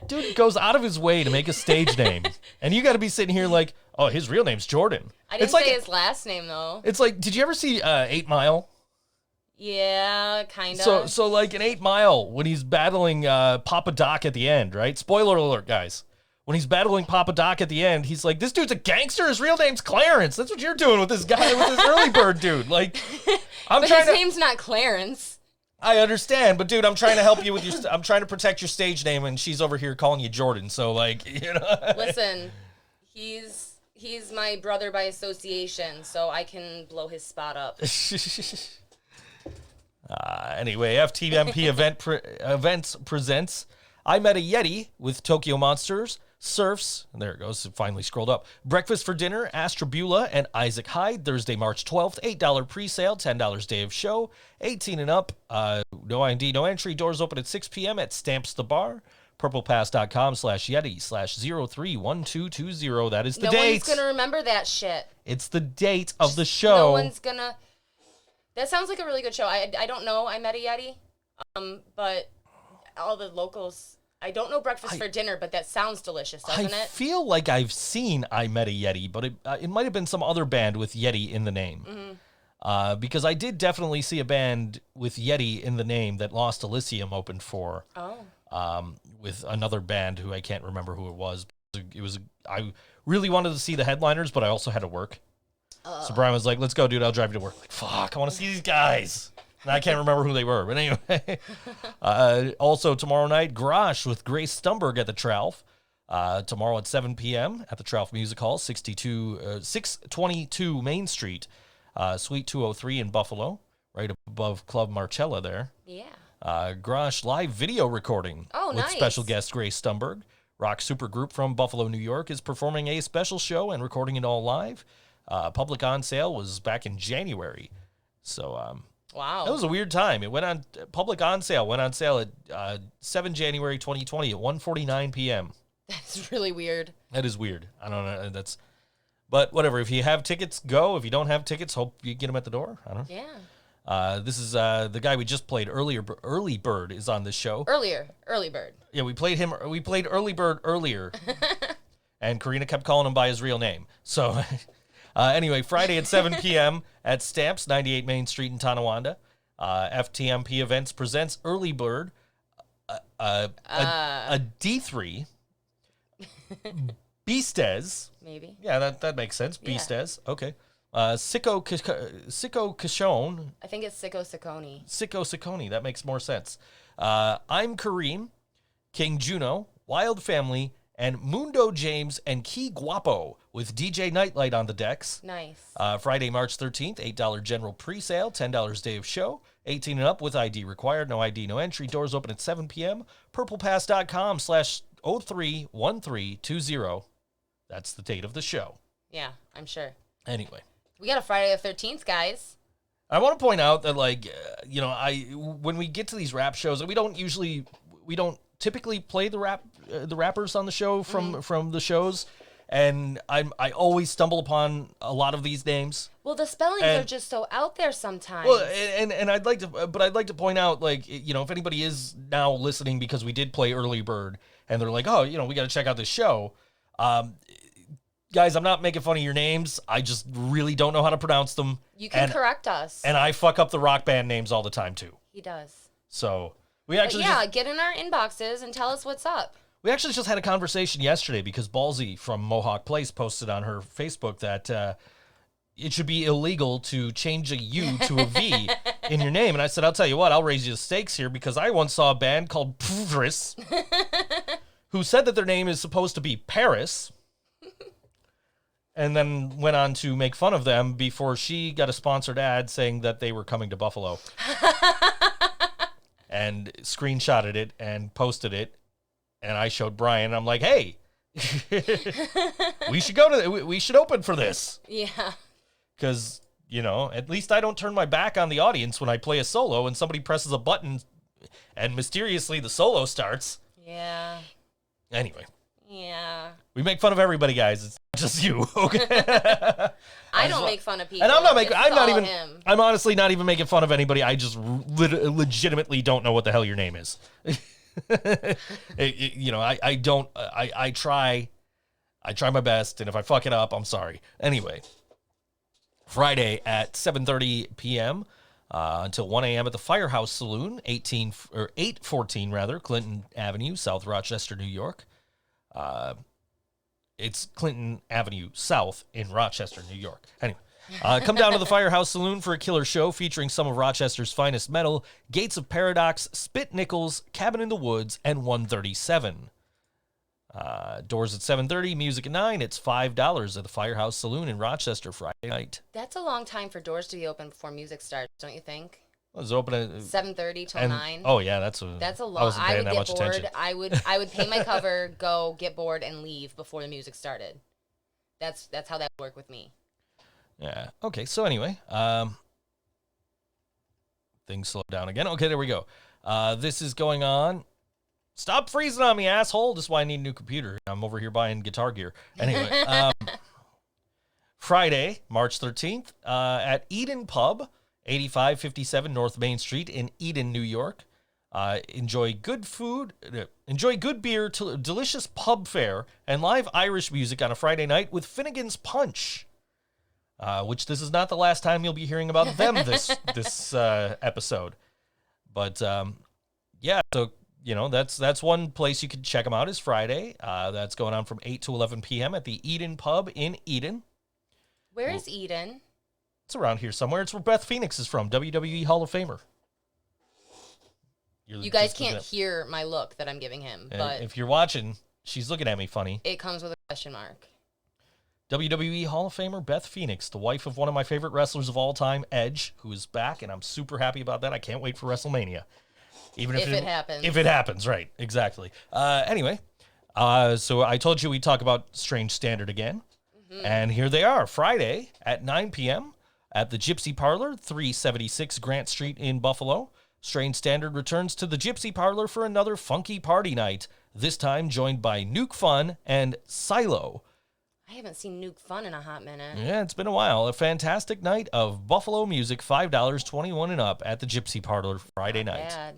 Dude goes out of his way to make a stage name. And you got to be sitting here like, oh, his real name's Jordan.
I didn't say his last name, though.
It's like, did you ever see 8 Mile?
Yeah, kind of.
So like in 8 Mile, when he's battling Papa Doc at the end, right? Spoiler alert, guys. when he's battling Papa Doc at the end, he's like, this dude's a gangster. His real name's Clarence. That's what you're doing with this guy, with this early bird dude. Like,
But his name's not Clarence.
I understand, but dude, I'm trying to help you with I'm trying to protect your stage name, and she's over here calling you Jordan. So, like, you know.
Listen, he's my brother by association, so I can blow his spot up.
Anyway, FTMP Events presents I Met a Yeti with Tokyo Monsters, Surfs, and there it goes, it finally scrolled up. Breakfast for Dinner, Astrabula, and Isaac Hyde, Thursday, March 12th, $8 pre-sale, $10 day of show, 18 and up, no ID, no entry, doors open at 6 p.m. at Stamps the Bar, purplepass.com/Yeti/031220, that is the date.
No one's going to remember that shit.
It's the date of the show.
No one's going to... That sounds like a really good show. I don't know I Met a Yeti, but all the locals... I don't know Breakfast for Dinner, but that sounds delicious, doesn't it?
I feel like I've seen I Met a Yeti, but it might have been some other band with Yeti in the name. Because I did definitely see a band with Yeti in the name that Lost Elysium opened for. With another band who I can't remember who it was. I really wanted to see the headliners, but I also had to work. So Brian was like, let's go, dude. I'll drive you to work. Like, fuck, I want to see these guys. And I can't remember who they were. But anyway. Also, tomorrow night, Grosh with Grace Stumberg at the Tralf. Tomorrow at 7 p.m. at the Tralf Music Hall, 622 Main Street, Suite 203 in Buffalo, right above Club Marcella there.
Yeah.
Grosh live video recording with
nice.
special guest Grace Stumberg. Rock supergroup from Buffalo, New York is performing a special show and recording it all live. Public on sale was back in January. So,
wow.
That was a weird time. It went on, public on sale went on sale at 7 January 2020 at 1:49 p.m.
That's really weird.
That is weird. I don't know. But whatever. If you have tickets, go. If you don't have tickets, hope you get them at the door. I don't know.
Yeah.
This is the guy we just played earlier. Early Bird is on this show.
Early Bird.
Yeah, we played him. We played Early Bird earlier, and Karina kept calling him by his real name. So, anyway, Friday at 7 p.m. at Stamps, 98 Main Street in Tonawanda. FTMP Events presents Early Bird, a D3, Beastes.
Maybe.
Yeah, that makes sense.
Yeah.
Beastes. Okay. Sicko Kishon.
I think it's Sicko Ciccone.
Sicko Ciccone. That makes more sense. I'm Kareem, King Juno, Wild Family, and Mundo James and Key Guapo with DJ Nightlight on the decks.
Nice.
Friday, March 13th, $8 general pre-sale, $10 day of show, 18 and up with ID required, no ID, no entry. Doors open at 7 p.m. purplepass.com/031320. That's the date of the show.
Yeah, I'm sure.
Anyway.
We got a Friday the 13th, guys.
I want to point out that, like, when we get to these rap shows, we don't typically play the rappers on the show from the shows, and I always stumble upon a lot of these names.
Well, the spellings are just so out there sometimes.
Well, and I'd like to point out, like, if anybody is now listening because we did play Early Bird, and they're like, oh, we got to check out this show. Guys, I'm not making fun of your names. I just really don't know how to pronounce them.
You can correct us.
And I fuck up the rock band names all the time, too.
He does.
So, we actually
get in our inboxes and tell us what's up.
We actually just had a conversation yesterday because Ballsy from Mohawk Place posted on her Facebook that it should be illegal to change a U to a V in your name. And I said, I'll tell you what, I'll raise you the stakes here because I once saw a band called Pvris who said that their name is supposed to be Paris. And then went on to make fun of them before she got a sponsored ad saying that they were coming to Buffalo. And screenshotted it and posted it. And I showed Brian. And I'm like, hey, we should we should open for this.
Yeah.
Because, at least I don't turn my back on the audience when I play a solo and somebody presses a button and mysteriously the solo starts.
Yeah.
Anyway.
Yeah.
We make fun of everybody, guys. It's not just you, okay?
I don't make fun of people.
And
Him.
I'm honestly not even making fun of anybody. I just legitimately don't know what the hell your name is. I try my best, and if I fuck it up, I'm sorry. Anyway, Friday at 7:30 p.m. Until 1 a.m. at the Firehouse Saloon, 814 Clinton Avenue, South Rochester, New York. It's Clinton Avenue South in Rochester, New York. Anyway, come down to the Firehouse Saloon for a killer show featuring some of Rochester's finest metal, Gates of Paradox, Spit Nickels, Cabin in the Woods, and 137. Doors at 7:30, music at 9. It's $5 at the Firehouse Saloon in Rochester Friday night.
That's a long time for doors to be open before music starts, don't you think?
It was open at
7:30 till 9.
Oh yeah, that's a
long.
I wasn't paying
would
that
get
much
bored.
attention.
I would pay my cover, go get bored, and leave before the music started. That's how that would work with me.
Yeah. Okay. So anyway, things slow down again. Okay, there we go. This is going on. Stop freezing on me, asshole. This is why I need a new computer. I'm over here buying guitar gear. Anyway, Friday, March 13th, at Eden Pub, 8557 North Main Street in Eden, New York. Enjoy good food, enjoy good beer, delicious pub fare, and live Irish music on a Friday night with Finnegan's Punch. Which this is not the last time you'll be hearing about them this episode. But yeah, so you know that's one place you can check them out is Friday. That's going on from 8 to 11 p.m. at the Eden Pub in Eden.
Where is Eden?
It's around here somewhere. It's where Beth Phoenix is from, WWE Hall of Famer.
You guys can't hear my look that I'm giving him, but
if you're watching, she's looking at me funny.
It comes with a question mark.
WWE Hall of Famer Beth Phoenix, the wife of one of my favorite wrestlers of all time, Edge, who is back, and I'm super happy about that. I can't wait for WrestleMania. Even if it happens. If it happens, right, exactly. Anyway, so I told you we'd talk about Strange Standard again, and here they are, Friday at 9 p.m. at the Gypsy Parlor, 376 Grant Street in Buffalo. Strange Standard returns to the Gypsy Parlor for another funky party night, this time joined by Nuke Fun and Silo.
I haven't seen Nuke Fun in a hot minute.
Yeah, it's been a while. A fantastic night of Buffalo music, $5, 21 and up at the Gypsy Parlor Friday night.
Bad.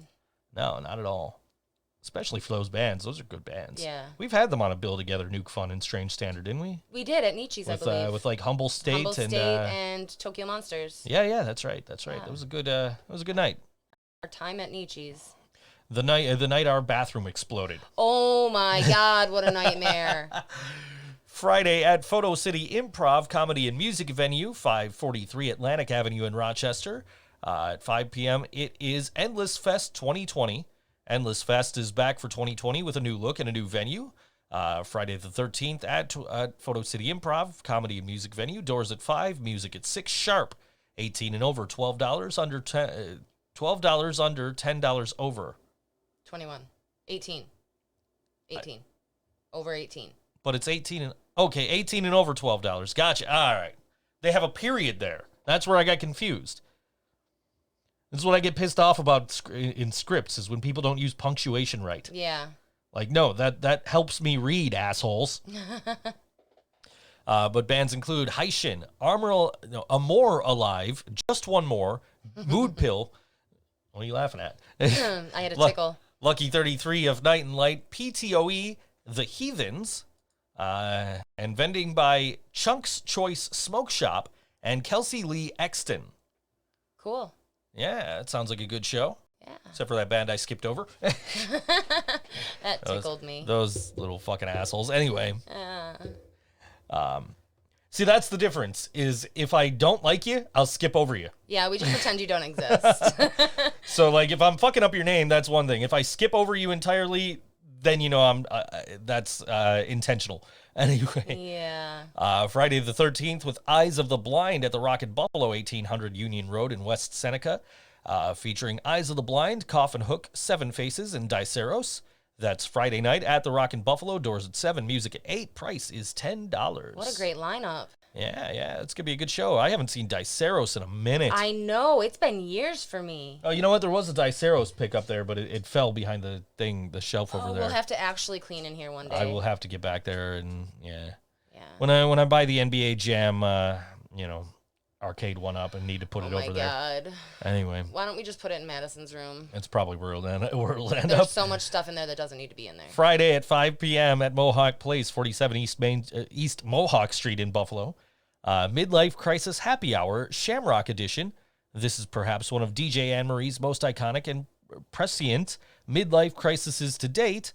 No, not at all. Especially for those bands. Those are good bands.
Yeah.
We've had them on a bill together, Nuke Fun and Strange Standard, didn't we?
We did at Nietzsche's, I believe.
With like Humble State
and Tokyo Monsters.
Yeah, that's right. That's right.
Yeah.
That was a good night.
Our time at Nietzsche's.
The night our bathroom exploded.
Oh my God, what a nightmare.
Friday at Photo City Improv Comedy and Music Venue, 543 Atlantic Avenue in Rochester. At 5 p.m., it is Endless Fest 2020. Endless Fest is back for 2020 with a new look and a new venue. Friday the 13th at Photo City Improv Comedy and Music Venue. Doors at 5, music at 6 sharp. 18 and over, $12 under $12 under, $10 over.
21. 18. 18. Over 18.
But it's 18 and... Okay, 18 and over $12. Gotcha. All right. They have a period there. That's where I got confused. This is what I get pissed off about in scripts, is when people don't use punctuation right.
Yeah.
Like, no, that helps me read, assholes. But bands include Heishin, Amor Alive, Just One More, Mood Pill. What are you laughing at?
I had a tickle.
Lucky 33 of Night and Light, PTOE, The Heathens, and vending by Chunk's Choice Smoke Shop and Kelsey Lee Exton.
Cool.
Yeah, it sounds like a good show.
Yeah.
Except for that band I skipped over.
That tickled me.
Those little fucking assholes. Anyway. See, that's the difference, is if I don't like you, I'll skip over you.
Yeah, we just pretend you don't exist.
So, like, if I'm fucking up your name, that's one thing. If I skip over you entirely, then you know I'm that's intentional. Anyway.
Yeah.
Friday the 13th with Eyes of the Blind at the Rocket Buffalo, 1800 Union Road in West Seneca, featuring Eyes of the Blind, Coffin Hook, Seven Faces, and Diceros. That's Friday night at the Rockin' Buffalo. Doors at 7, music at 8. Price is $10.
What a great lineup.
Yeah, it's going to be a good show. I haven't seen Diceros in a minute.
I know. It's been years for me.
Oh, you know what? There was a Diceros pick up there, but it fell behind the shelf over there.
We'll have to actually clean in here one day.
I will have to get back there, and yeah.
Yeah.
When I buy the NBA Jam, arcade one up and need to put it over there.
Oh my God.
Anyway.
Why don't we just put it in Madison's room?
It's probably where it'll end up.
There's so much stuff in there that doesn't need to be in there.
Friday at 5 p.m. at Mohawk Place, 47 East Mohawk Street in Buffalo. Midlife Crisis Happy Hour, Shamrock Edition. This is perhaps one of DJ Anne-Marie's most iconic and prescient midlife crises to date,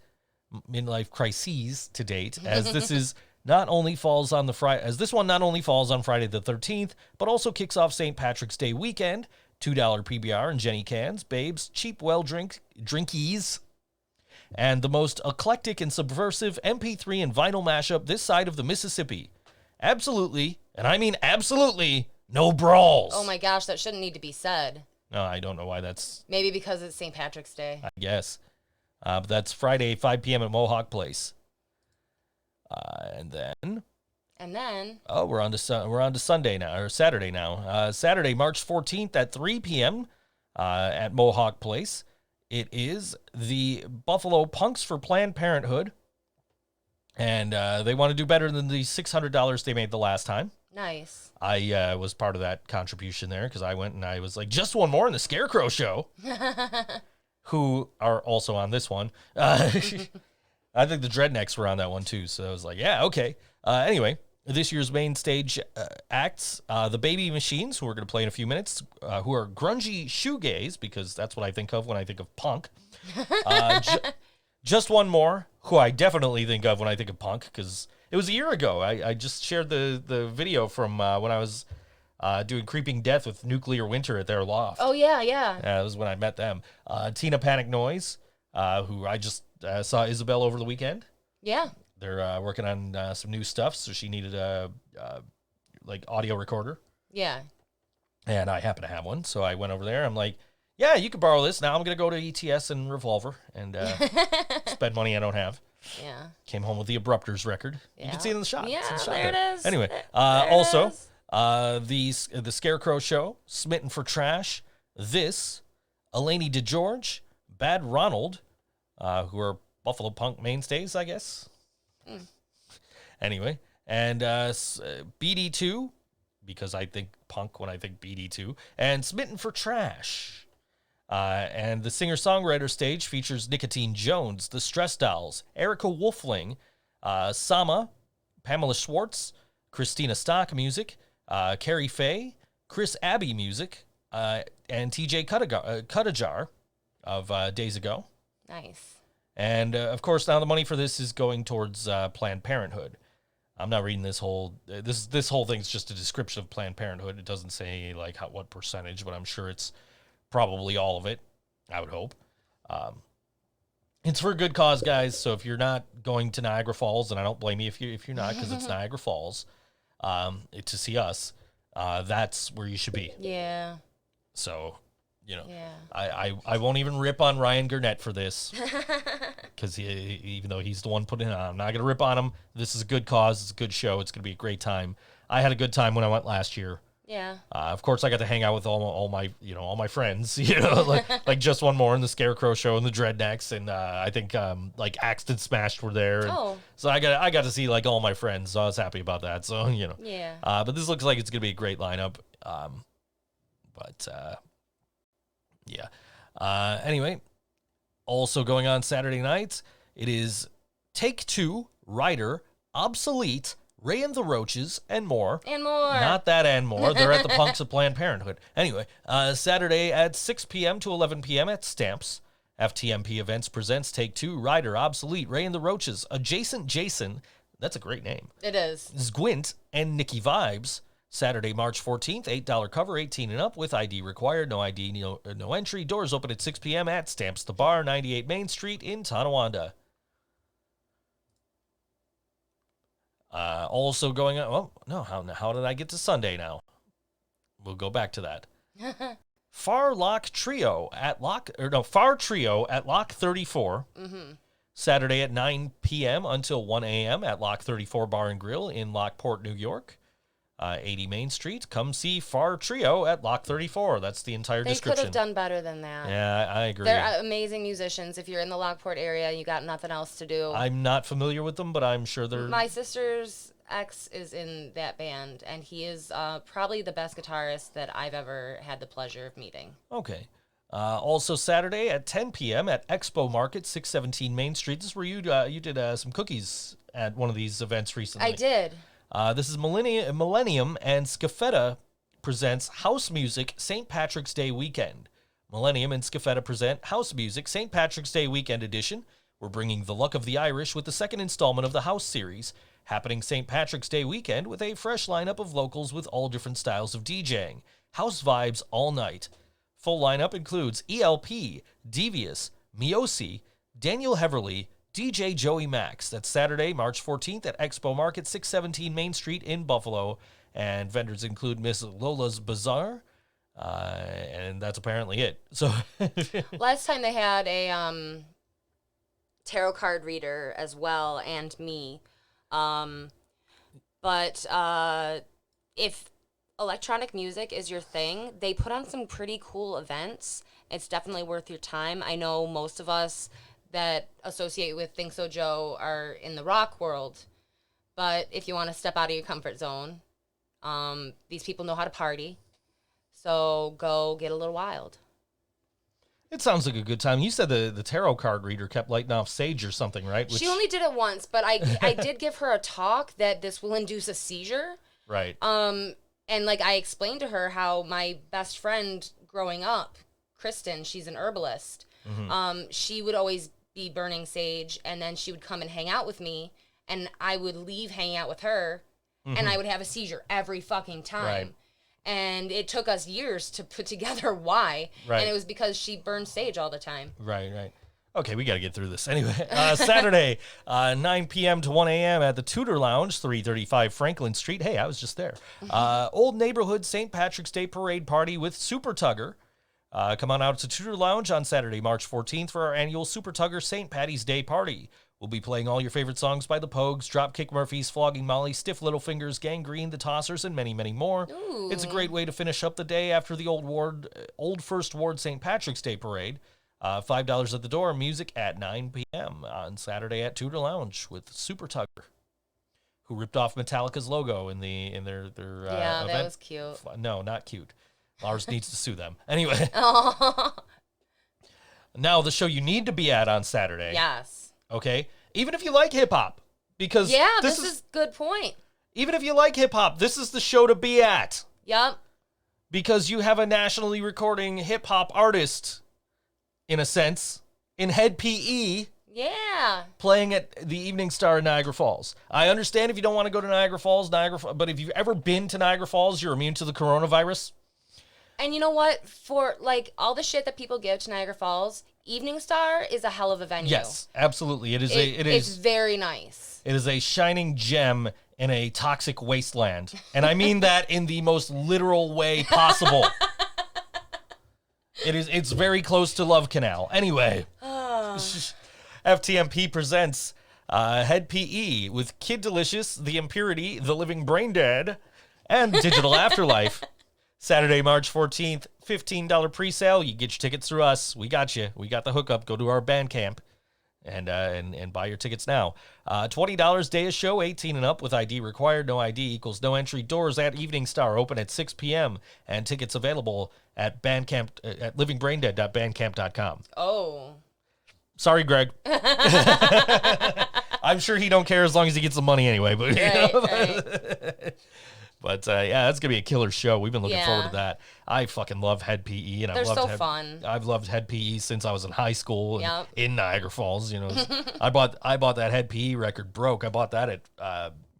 as this is not only falls on the Friday, as this one not only falls on Friday the 13th, but also kicks off St. Patrick's Day weekend. $2 PBR and Jenny cans, babes, cheap drinkies, and the most eclectic and subversive MP3 and vinyl mashup this side of the Mississippi. Absolutely, and I mean absolutely, no brawls.
Oh my gosh, that shouldn't need to be said.
No, I don't know why that's...
Maybe because it's St. Patrick's Day.
I guess. But that's Friday, 5 p.m. at Mohawk Place. And then... Oh, we're on to Sunday now, or Saturday now. Saturday, March 14th at 3 p.m. At Mohawk Place. It is the Buffalo Punks for Planned Parenthood. And they want to do better than the $600 they made the last time.
Nice.
I was part of that contribution there because I went and I was like, just one more in the Scarecrow Show. Who are also on this one. I think the Dreadnecks were on that one too. So I was like, yeah, okay. Anyway. This year's main stage acts, the Baby Machines, who we're going to play in a few minutes, who are grungy shoegaze, because that's what I think of when I think of punk. Just one more, who I definitely think of when I think of punk, because it was a year ago. I just shared the video from when I was doing Creeping Death with Nuclear Winter at their loft.
Oh, yeah.
That was when I met them. Tina Panic Noise, who I just saw Isabel over the weekend.
Yeah.
They're working on some new stuff, so she needed a audio recorder.
Yeah.
And I happen to have one, so I went over there. I'm like, yeah, you can borrow this. Now I'm going to go to ETS and Revolver and spend money I don't have.
Yeah.
Came home with the Abrupters record.
Yeah.
You can see it in the shot.
Yeah,
it's in the shot
there it is.
Anyway,
There
also,
it is.
the Scarecrow Show, Smitten for Trash, This, Elaney DeGeorge, Bad Ronald, who are Buffalo Punk mainstays, I guess. Anyway, and BD2, because I think punk when I think BD2, and Smitten for Trash. And the singer-songwriter stage features Nicotine Jones, The Stress Dolls, Erica Wolfling, Sama, Pamela Schwartz, Christina Stock Music, Carrie Faye, Chris Abbey Music, and TJ Cuttajar of Days Ago.
Nice.
And, of course, now the money for this is going towards Planned Parenthood. I'm not reading this whole... This whole thing's just a description of Planned Parenthood. It doesn't say, what percentage, but I'm sure it's probably all of it, I would hope. It's for a good cause, guys, so if you're not going to Niagara Falls, and I don't blame you if you're not, because it's Niagara Falls, to see us, that's where you should be.
Yeah.
So...
Yeah.
I won't even rip on Ryan Gurnett for this, because even though he's the one putting it on, I'm not going to rip on him. This is a good cause. It's a good show. It's going to be a great time. I had a good time when I went last year.
Yeah.
Of course, I got to hang out with all my friends. Like just one more in the Scarecrow Show and the Dreadnecks, and I think Axton Smashed were there. And so I got to see all my friends. So I was happy about that. So
Yeah.
But this looks like it's going to be a great lineup. Yeah. Anyway, also going on Saturday nights, it is Take Two, Rider, Obsolete, Ray and the Roaches, and more.
And more.
Not that and more. They're at the Punks of Planned Parenthood. Anyway, Saturday at 6 p.m. to 11 p.m. at Stamps. FTMP Events presents Take Two, Rider, Obsolete, Ray and the Roaches, Adjacent Jason. That's a great name.
It is.
Squint and Nikki Vibes. Saturday, March 14th, $8 cover, 18 and up, with ID required. No ID, no entry. Doors open at 6 p.m. at Stamps the Bar, 98 Main Street in Tonawanda. Also going on... Oh, no, how did I get to Sunday now? We'll go back to that. Far Trio at Lock 34.
Mm-hmm.
Saturday at 9 p.m. until 1 a.m. at Lock 34 Bar and Grill in Lockport, New York. 80 Main Street. Come see Far Trio at Lock 34. That's the entire description.
They could have done better than that.
Yeah, I agree.
They're amazing musicians. If you're in the Lockport area and you got nothing else to do.
I'm not familiar with them, but I'm sure they're...
My sister's ex is in that band, and he is probably the best guitarist that I've ever had the pleasure of meeting.
Okay. Also Saturday at 10 p.m. at Expo Market, 617 Main Street. This is where you did some cookies at one of these events recently.
I did.
This is Millennium and Scafetta presents House Music St. Patrick's Day Weekend. Millennium and Scafetta present House Music St. Patrick's Day Weekend Edition. We're bringing the luck of the Irish with the second installment of the House series. happening St. Patrick's Day weekend with a fresh lineup of locals with all different styles of DJing. House vibes all night. Full lineup includes ELP, Devious, Miosi, Daniel Heverly, DJ Joey Max. That's Saturday, March 14th at Expo Market, 617 Main Street in Buffalo. And vendors include Miss Lola's Bazaar, and that's apparently it. So
last time they had a tarot card reader as well, and me. But if electronic music is your thing, they put on some pretty cool events. It's definitely worth your time. I know most of us that associate with ThinkSoJoe are in the rock world, but if you want to step out of your comfort zone, these people know how to party, so go get a little wild.
It sounds like a good time. You said the tarot card reader kept lighting off sage or something, right?
She only did it once, but I did give her a talk that this will induce a seizure.
Right.
And like I explained to her how my best friend growing up, Kristen, she's an herbalist. She would always be burning sage, and then she would come and hang out with me, and I would leave hanging out with her, and I would have a seizure every fucking time.
Right.
And it took us years to put together why.
Right.
And it was because she burned sage all the time.
Right. Okay, we got to get through this. Anyway, Saturday, 9 p.m. to 1 a.m. at the Tudor Lounge, 335 Franklin Street. Hey, I was just there. Old Neighborhood St. Patrick's Day Parade Party with Super Tugger. Come on out to Tudor Lounge on Saturday, March 14th for our annual Super Tugger St. Patty's Day Party. We'll be playing all your favorite songs by the Pogues, Dropkick Murphys, Flogging Molly, Stiff Little Fingers, Gangrene, the Tossers, and many, many more.
Ooh.
It's a great way to finish up the day after the Old First Ward St. Patrick's Day Parade. $5 at the door, music at 9 p.m. on Saturday at Tudor Lounge with Super Tugger, who ripped off Metallica's logo in their
Yeah,
event.
that was cute.
No, not cute. Lars needs to sue them. Anyway.
Oh.
Now, the show you need to be at on Saturday.
Yes.
Okay? Even if you like hip-hop. Because
Yeah, this is good point.
Even if you like hip-hop, this is the show to be at.
Yep.
Because you have a nationally recording hip-hop artist, in a sense, in Head PE,
Yeah.
playing at the Evening Star in Niagara Falls. I understand if you don't want to go to Niagara Falls, but if you've ever been to Niagara Falls, you're immune to the coronavirus.
And you know what? For like all the shit that people give to Niagara Falls, Evening Star is a hell of a venue.
Yes, absolutely.
It's very nice.
It is a shining gem in a toxic wasteland. And I mean that in the most literal way possible. It's very close to Love Canal. Anyway, FTMP presents Head PE with Kid Delicious, The Impurity, The Living Braindead, and Digital Afterlife. Saturday, March 14th, $15 pre-sale. You get your tickets through us. We got you. We got the hookup. Go to our Bandcamp and buy your tickets now. $20 day of show, 18 and up with ID required. No ID equals no entry. Doors at Evening Star open at 6 p.m. and tickets available at Bandcamp at livingbraindead.bandcamp.com.
Oh.
Sorry, Greg. I'm sure he don't care as long as he gets the money anyway. But
Right.
But yeah, that's gonna be a killer show. We've been looking forward to that. I fucking love Head PE, and
They're so fun.
I've loved Head PE since I was in high school and
Yep.
in Niagara Falls. You know, I bought that Head PE record broke. I bought that at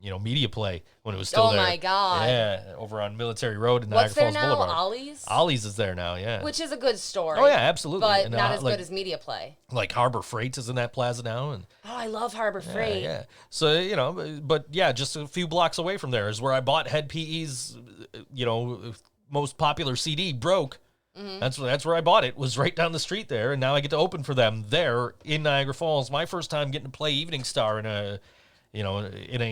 Media Play when it was still there.
Oh my God.
Yeah, over on Military Road in
What's
Niagara
there
Falls
now?
Boulevard.
Ollie's?
Ollie's is there now. Yeah.
Which is a good story.
Oh yeah, absolutely.
But
And,
not as
like,
good as Media Play.
like Harbor Freight is in that plaza now, and
Oh, I love Harbor Freight.
yeah. So, but yeah, just a few blocks away from there is where I bought Head PE's, most popular CD, Broke.
Mm-hmm.
That's where I bought it, was right down the street there, and now I get to open for them there in Niagara Falls. My first time getting to play Evening Star in a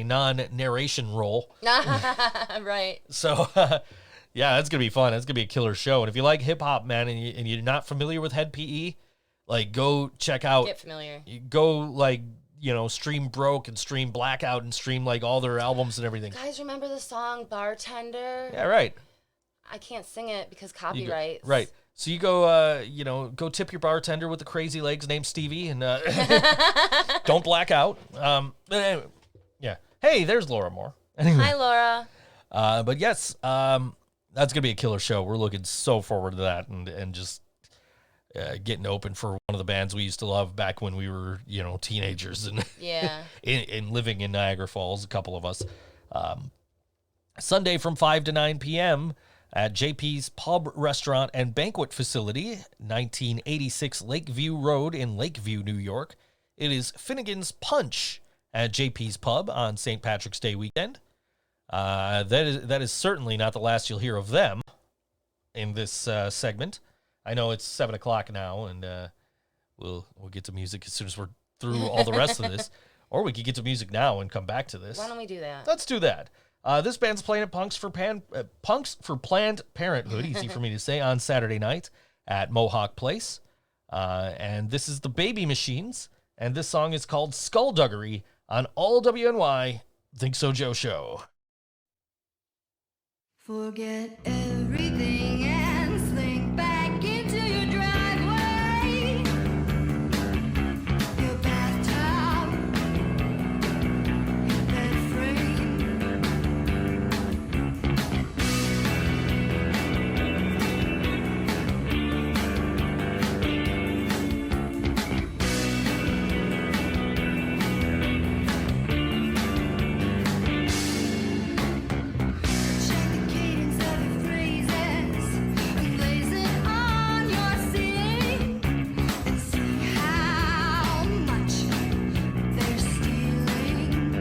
non-narration role.
Right.
So, yeah, that's going to be fun. It's going to be a killer show. And if you like hip-hop, man, and you're not familiar with Head PE, like, go check out.
Get familiar.
Go, like, stream Broke and stream Blackout and stream, like, all their albums and everything.
Guys, remember the song Bartender?
Yeah, right.
I can't sing it because copyrights.
Right. So you go, go tip your bartender with the crazy legs named Stevie and don't black out. But anyway, yeah. Hey, there's Laura Moore. Anyway.
Hi, Laura.
But yes, that's going to be a killer show. We're looking so forward to that. And just, getting open for one of the bands we used to love back when we were, teenagers and
Yeah.
and living in Niagara Falls, a couple of us. Sunday from 5 to 9 p.m. at JP's Pub, Restaurant, and Banquet Facility, 1986 Lakeview Road in Lakeview, New York. It is Finnegan's Punch at JP's Pub on St. Patrick's Day weekend. That is certainly not the last you'll hear of them in this segment. I know it's 7 o'clock now, and we'll get to music as soon as we're through all the rest of this. Or we could get to music now and come back to this.
Why don't we do that?
Let's do that. This band's playing at Punks for Planned Parenthood, easy for me to say, on Saturday night at Mohawk Place. And this is the Baby Machines, and this song is called Skullduggery on All WNY ThinkSoJoe Show.
Forget everything and slink back into your driveway. Your bathtub, your bed frame. Check the cadence of your phrases and blaze it on your ceiling and see how much they're stealing.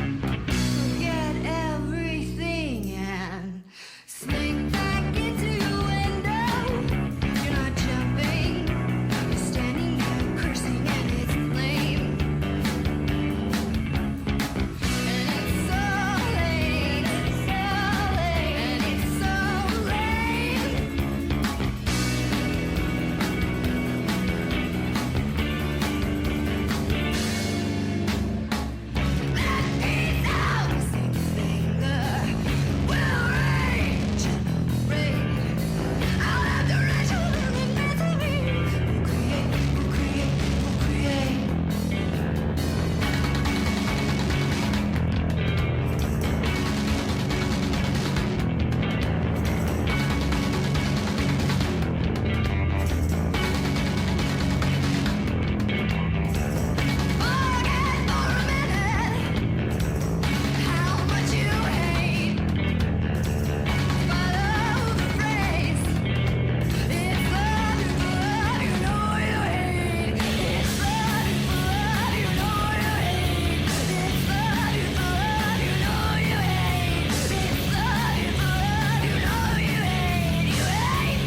Forget everything and slink back into your window. You're not jumping, you're standing there cursing and it's lame. And it's so late, and it's so lame. How much you hate. Follow the phrase. It's love, you know you hate. It's love, you know you hate. It's love, you know you hate. It's love, you know you hate. You hate.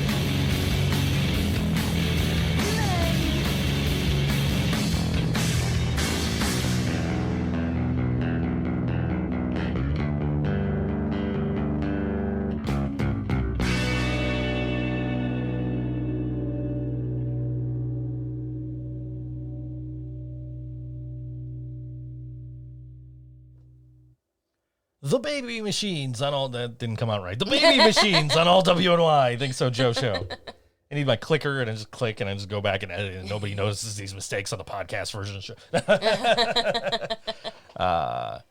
The Baby Machines on all... That didn't come out right. The Baby Machines on All WNY ThinkSoJoe Show. I need my clicker, and I just click, and I just go back and edit, and nobody notices these mistakes on the podcast version of the show.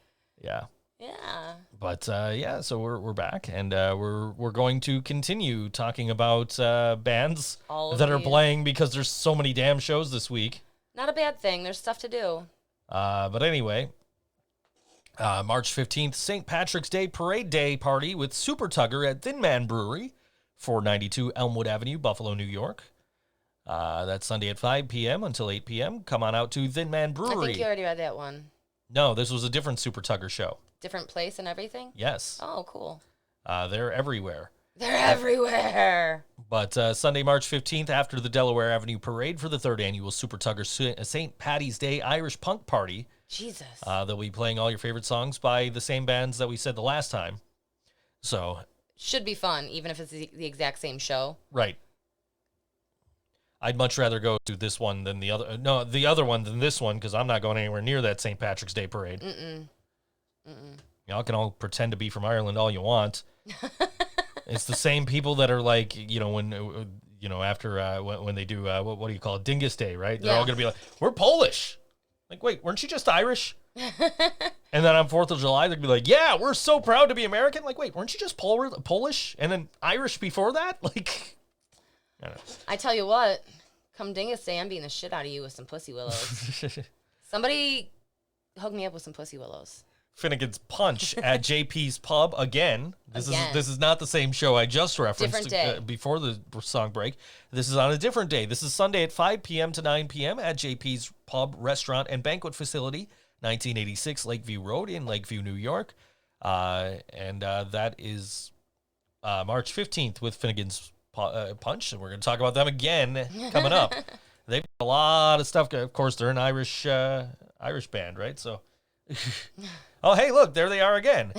Yeah.
Yeah.
But so we're back, and we're going to continue talking about bands
All of
that are
these.
playing because there's so many damn shows this week.
Not a bad thing. There's stuff to do.
But anyway, March 15th, St. Patrick's Day Parade Day Party with Super Tugger at Thin Man Brewery, 492 Elmwood Avenue, Buffalo, New York. That's Sunday at 5 p.m. until 8 p.m. Come on out to Thin Man
I
Brewery.
think you already read that one.
No, this was a different Super Tugger show.
Different place and everything?
Yes.
Oh, cool.
They're everywhere.
They're everywhere.
But Sunday, March 15th, after the Delaware Avenue Parade for the 3rd annual Super Tugger St. Patty's Day Irish Punk Party.
Jesus.
They'll be playing all your favorite songs by the same bands that we said the last time. So.
Should be fun, even if it's the exact same show.
Right. I'd much rather go to this one than the other. No, the other one than this one, because I'm not going anywhere near that St. Patrick's Day Parade. Y'all can all pretend to be from Ireland all you want. It's the same people that are like, when after when they do what do you call it, Dingus Day, right? They're all gonna be like, we're Polish. Like, wait, weren't you just Irish? And then on 4th of July, they're gonna be like, yeah, we're so proud to be American. Like, wait, weren't you just Polish and then Irish before that? Like, I don't know.
I tell you what, come Dingus Day, I'm beating the shit out of you with some pussy willows. Somebody hook me up with some pussy willows.
Finnegan's Punch at JP's Pub again. This is not the same show I just referenced before the song break. This is on a different day. This is Sunday at 5 p.m. to 9 p.m. at JP's Pub, Restaurant, and Banquet Facility, 1986 Lakeview Road in Lakeview, New York. And that is March 15th with Finnegan's Punch, and we're going to talk about them again coming up. They've got a lot of stuff. Of course, they're an Irish band, right? So... Oh, hey, look, there they are again.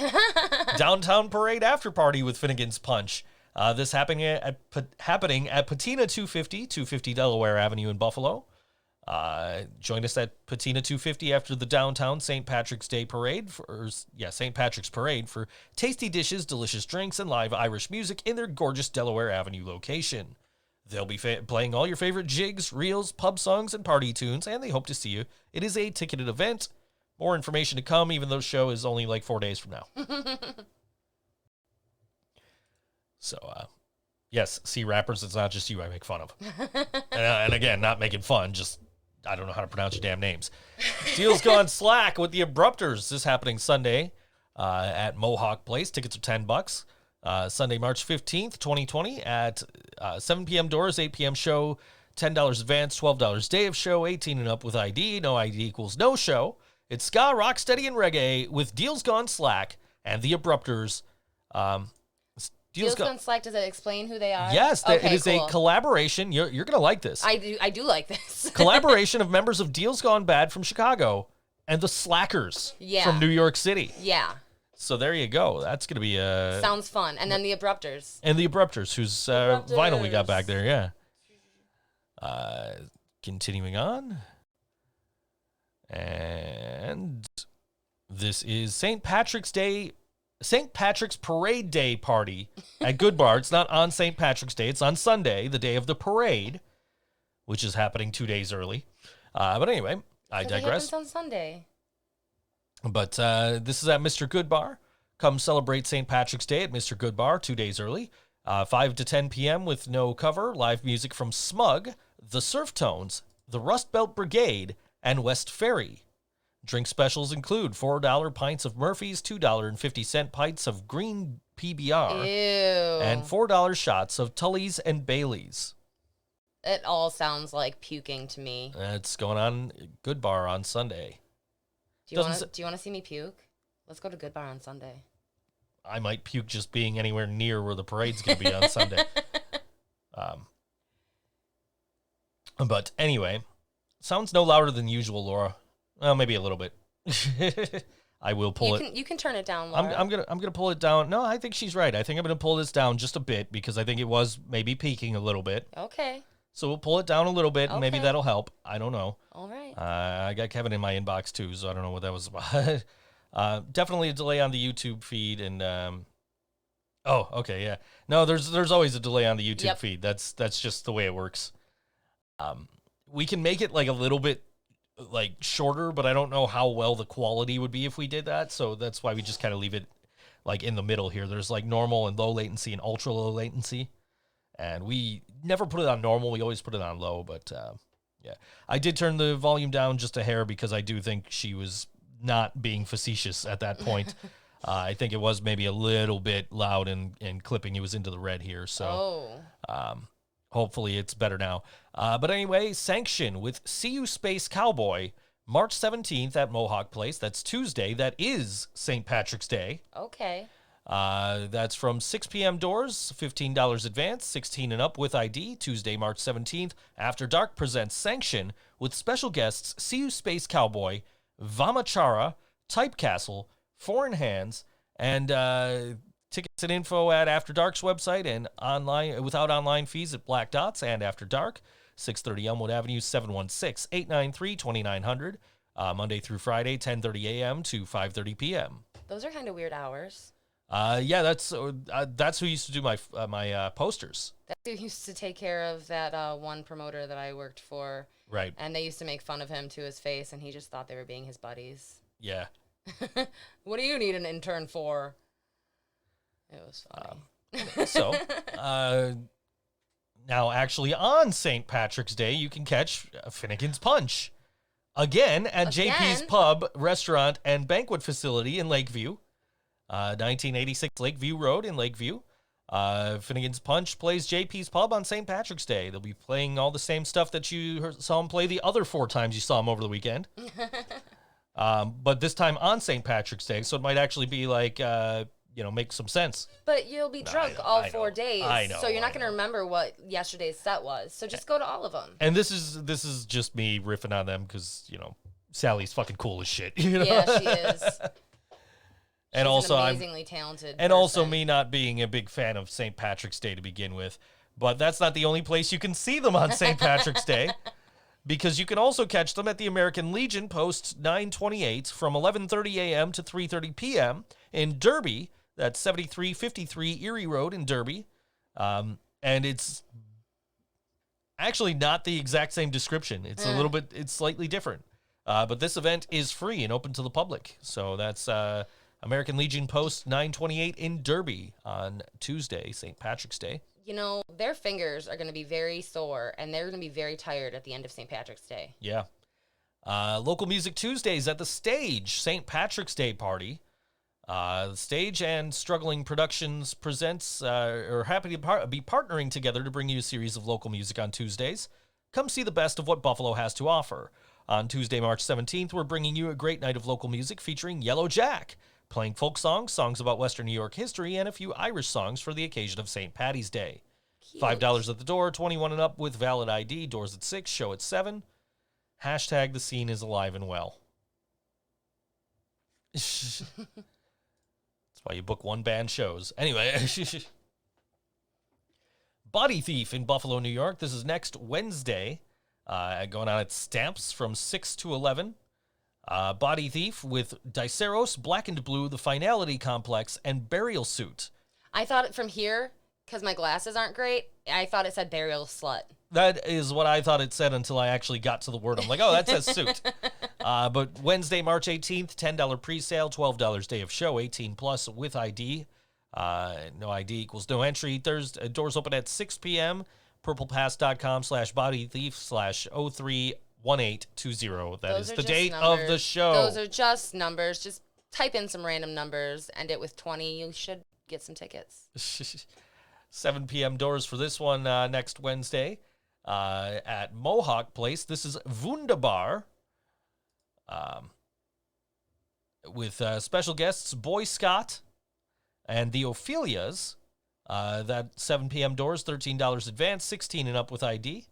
Downtown Parade After Party with Finnegan's Punch. This happening at Patina 250 Delaware Avenue in Buffalo. Join us at Patina 250 after the downtown St. Patrick's Day Parade, St. Patrick's Parade for tasty dishes, delicious drinks, and live Irish music in their gorgeous Delaware Avenue location. They'll be playing all your favorite jigs, reels, pub songs, and party tunes, and they hope to see you. It is a ticketed event. More information to come, even though the show is only like 4 days from now. So, yes, see, rappers, it's not just you I make fun of. And again, not making fun, just I don't know how to pronounce your damn names. Deals Gone Slack with the Abrupters. This is happening Sunday at Mohawk Place. Tickets are $10. Sunday, March 15th, 2020 at 7 p.m. doors, 8 p.m. show, $10 advance, $12 day of show, 18 and up with ID. No ID equals no show. It's ska, rocksteady, and reggae with Deals Gone Slack and the Abrupters.
Deals Gone Slack, does it explain who they are?
Yes, it is a collaboration. You're going to like this.
I do like this.
Collaboration of members of Deals Gone Bad from Chicago and the Slackers from New York City.
Yeah.
So there you go. That's going to be
sounds fun. And then the Abrupters.
And the Abrupters, whose vinyl we got back there, yeah. Continuing on. And this is St. Patrick's Parade Day Party at Good Bar. It's not on St. Patrick's Day. It's on Sunday, the day of the parade, which is happening 2 days early. But anyway, I digress.
It happens on Sunday.
But this is at Mr. Good Bar. Come celebrate St. Patrick's Day at Mr. Good Bar 2 days early. 5 to 10 p.m. with no cover. Live music from Smug, The Surf Tones, The Rust Belt Brigade, and West Ferry. Drink specials include $4 pints of Murphy's, $2.50 pints of green PBR,
Ew.
and $4 shots of Tully's and Bailey's.
It all sounds like puking to me.
It's going on Good Bar on Sunday.
Do you want to see me puke? Let's go to Good Bar on Sunday.
I might puke just being anywhere near where the parade's going to be on Sunday. But anyway, sounds no louder than usual, Laura. Well, maybe a little bit. I will pull it.
You can turn it down, Laura.
I'm gonna pull it down. No, I think she's right. I think I'm gonna pull this down just a bit because I think it was maybe peaking a little bit.
Okay.
So we'll pull it down a little bit, and maybe that'll help. I don't know.
All right.
I got Kevin in my inbox too, so I don't know what that was about. Definitely a delay on the YouTube feed, and oh, okay, yeah. No, there's always a delay on the YouTube feed. That's just the way it works. We can make it like a little bit like shorter, but I don't know how well the quality would be if we did that. So that's why we just kind of leave it like in the middle here. There's like normal and low latency and ultra low latency. And we never put it on normal. We always put it on low, but yeah. I did turn the volume down just a hair because I do think she was not being facetious at that point. I think it was maybe a little bit loud and clipping. It was into the red here. So Hopefully it's better now. But anyway, Sanction with See You Space Cowboy, March 17th at Mohawk Place. That's Tuesday. That is St. Patrick's Day.
Okay.
That's from 6 p.m. doors, $15 advance, 16 and up with ID. Tuesday, March 17th. After Dark presents Sanction with special guests See You Space Cowboy, Vamachara, Type Castle, Foreign Hands, and tickets and info at After Dark's website and online without online fees at Black Dots and After Dark, 630 Elmwood Avenue, 716-893-2900, Monday through Friday, 10:30 a.m. to 5:30 p.m.
Those are kind of weird hours.
Yeah, that's who used to do my posters.
That's who used to take care of that one promoter that I worked for.
Right.
And they used to make fun of him to his face, and he just thought they were being his buddies.
Yeah.
What do you need an intern for? It was funny.
So, now actually on St. Patrick's Day, you can catch Finnegan's Punch again at JP's Pub, Restaurant, and Banquet Facility in Lakeview, 1986 Lakeview Road in Lakeview. Finnegan's Punch plays JP's Pub on St. Patrick's Day. They'll be playing all the same stuff that you saw him play the other 4 times you saw him over the weekend. But this time on St. Patrick's Day, so it might actually be like, make some sense.
But you'll be drunk all 4 days.
I know.
So you're not going to remember what yesterday's set was. So just go to all of them.
And this is just me riffing on them because, Sally's fucking cool as shit.
Yeah, she is.
And
She's
also
an amazingly talented
and
person.
also me not being a big fan of St. Patrick's Day to begin with. But that's not the only place you can see them on St. Patrick's Day. Because you can also catch them at the American Legion Post 928 from 11:30 a.m. to 3:30 p.m. in Derby. That's 7353 Erie Road in Derby. And it's actually not the exact same description. It's it's slightly different. But this event is free and open to the public. So that's American Legion Post 928 in Derby on Tuesday, St. Patrick's Day.
Their fingers are going to be very sore, and they're going to be very tired at the end of St. Patrick's Day.
Yeah. Local Music Tuesdays at the Stage, St. Patrick's Day Party. The Stage and Struggling Productions presents, are happy to be partnering together to bring you a series of local music on Tuesdays. Come see the best of what Buffalo has to offer. On Tuesday, March 17th, we're bringing you a great night of local music featuring Yellow Jack, playing folk songs, songs about Western New York history, and a few Irish songs for the occasion of St. Patty's Day.
Cute.
$5 at the door, 21 and up with valid ID, doors at 6, show at 7. Hashtag the scene is alive and well. That's why you book one-band shows. Anyway, Body Thief in Buffalo, New York. This is next Wednesday, going on at Stamps from 6 to 11. Body Thief with Diceros, Black and Blue, The Finality Complex, and Burial Suit.
I thought it from here, because my glasses aren't great, I thought it said burial slut.
That is what I thought it said until I actually got to the word. I'm like, oh, that says suit. But Wednesday, March 18th, $10 pre-sale, $12 day of show, 18 plus with ID. No ID equals no entry. Thursday, doors open at 6 p.m. purplepast.com/BodyThief/031820. That is the date of the show.
Those are just numbers. Just type in some random numbers, end it with 20. You should get some tickets.
7 p.m. doors for this one next Wednesday at Mohawk Place. This is Wunderbar with special guests Boy Scott and the Ophelias. That 7 p.m. doors, $13 advance, 16 and up with ID.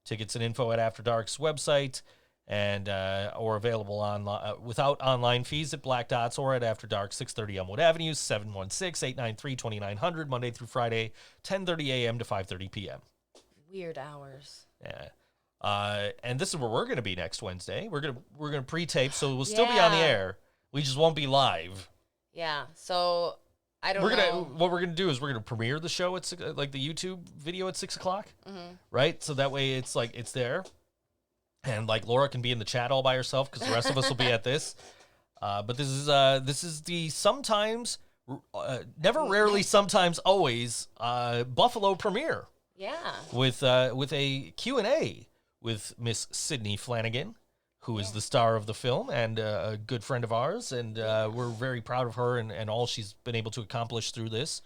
Tickets and info at After Dark's website and or available online without online fees at Black Dots or at After Dark, 630 Elmwood Avenue, 716-893-2900, Monday through Friday, 10:30 a.m. to 5:30 p.m.
Weird hours.
Yeah. And this is where we're going to be next Wednesday. We're gonna pre-tape, so we'll still be on the air. We just won't be live.
Yeah. So I don't know.
What we're gonna do is we're gonna premiere the show at like the YouTube video at 6 o'clock, right? So that way it's like it's there, and like Laura can be in the chat all by herself because the rest of us will be at this. But this is the sometimes, never, rarely, sometimes, always Buffalo premiere.
Yeah.
With a Q&A with Miss Sydney Flanagan, who is the star of the film and a good friend of ours, and we're very proud of her and all she's been able to accomplish through this.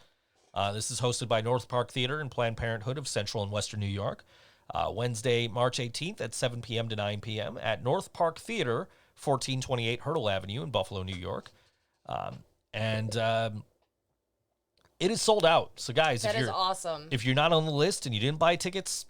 This is hosted by North Park Theater and Planned Parenthood of Central and Western New York. Wednesday, March 18th at 7 p.m. to 9 p.m. at North Park Theater, 1428 Hurdle Avenue in Buffalo, New York. And it is sold out. So, guys,
That is awesome.
if you're not on the list and you didn't buy tickets,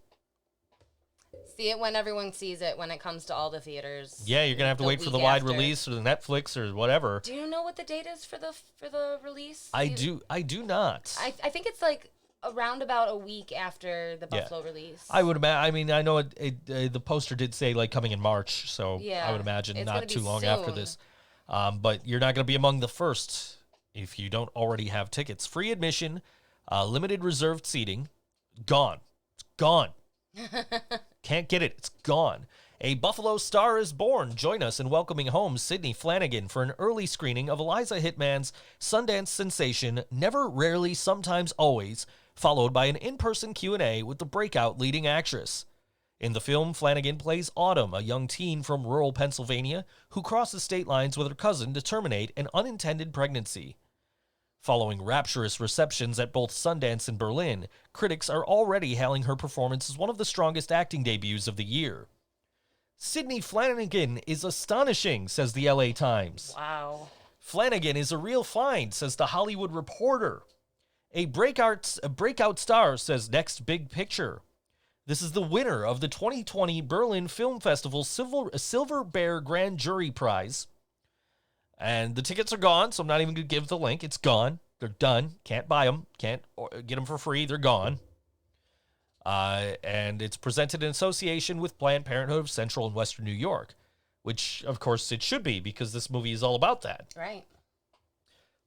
See it when everyone sees it when it comes to all the theaters.
yeah, you're going to have to
the
wait for the
week
wide
after.
release or the Netflix or whatever.
Do you know what the date is for the release?
I do not.
I think it's like around about a week after the
Yeah.
Buffalo release.
I would imagine. I mean, I know the poster did say like coming in March, so
Yeah,
I would imagine
it's
not
gonna be
too long after
soon.
this. But you're not going to be among the first if you don't already have tickets. Free admission, limited reserved seating, gone. It's gone. Can't get it. It's gone. A Buffalo star is born. Join us in welcoming home Sydney Flanagan for an early screening of Eliza Hittman's Sundance sensation, Never, Rarely, Sometimes, Always, followed by an in-person Q&A with the breakout leading actress. In the film, Flanagan plays Autumn, a young teen from rural Pennsylvania who crosses state lines with her cousin to terminate an unintended pregnancy. Following rapturous receptions at both Sundance and Berlin, critics are already hailing her performance as one of the strongest acting debuts of the year. Sydney Flanagan is astonishing, says the LA Times.
Wow.
Flanagan is a real find, says the Hollywood Reporter. A breakout star, says Next Big Picture. This is the winner of the 2020 Berlin Film Festival Silver Bear Grand Jury Prize. And the tickets are gone, so I'm not even going to give the link. It's gone. They're done. Can't buy them. Can't get them for free. They're gone. And it's presented in association with Planned Parenthood of Central and Western New York, which, of course, it should be because this movie is all about that.
Right.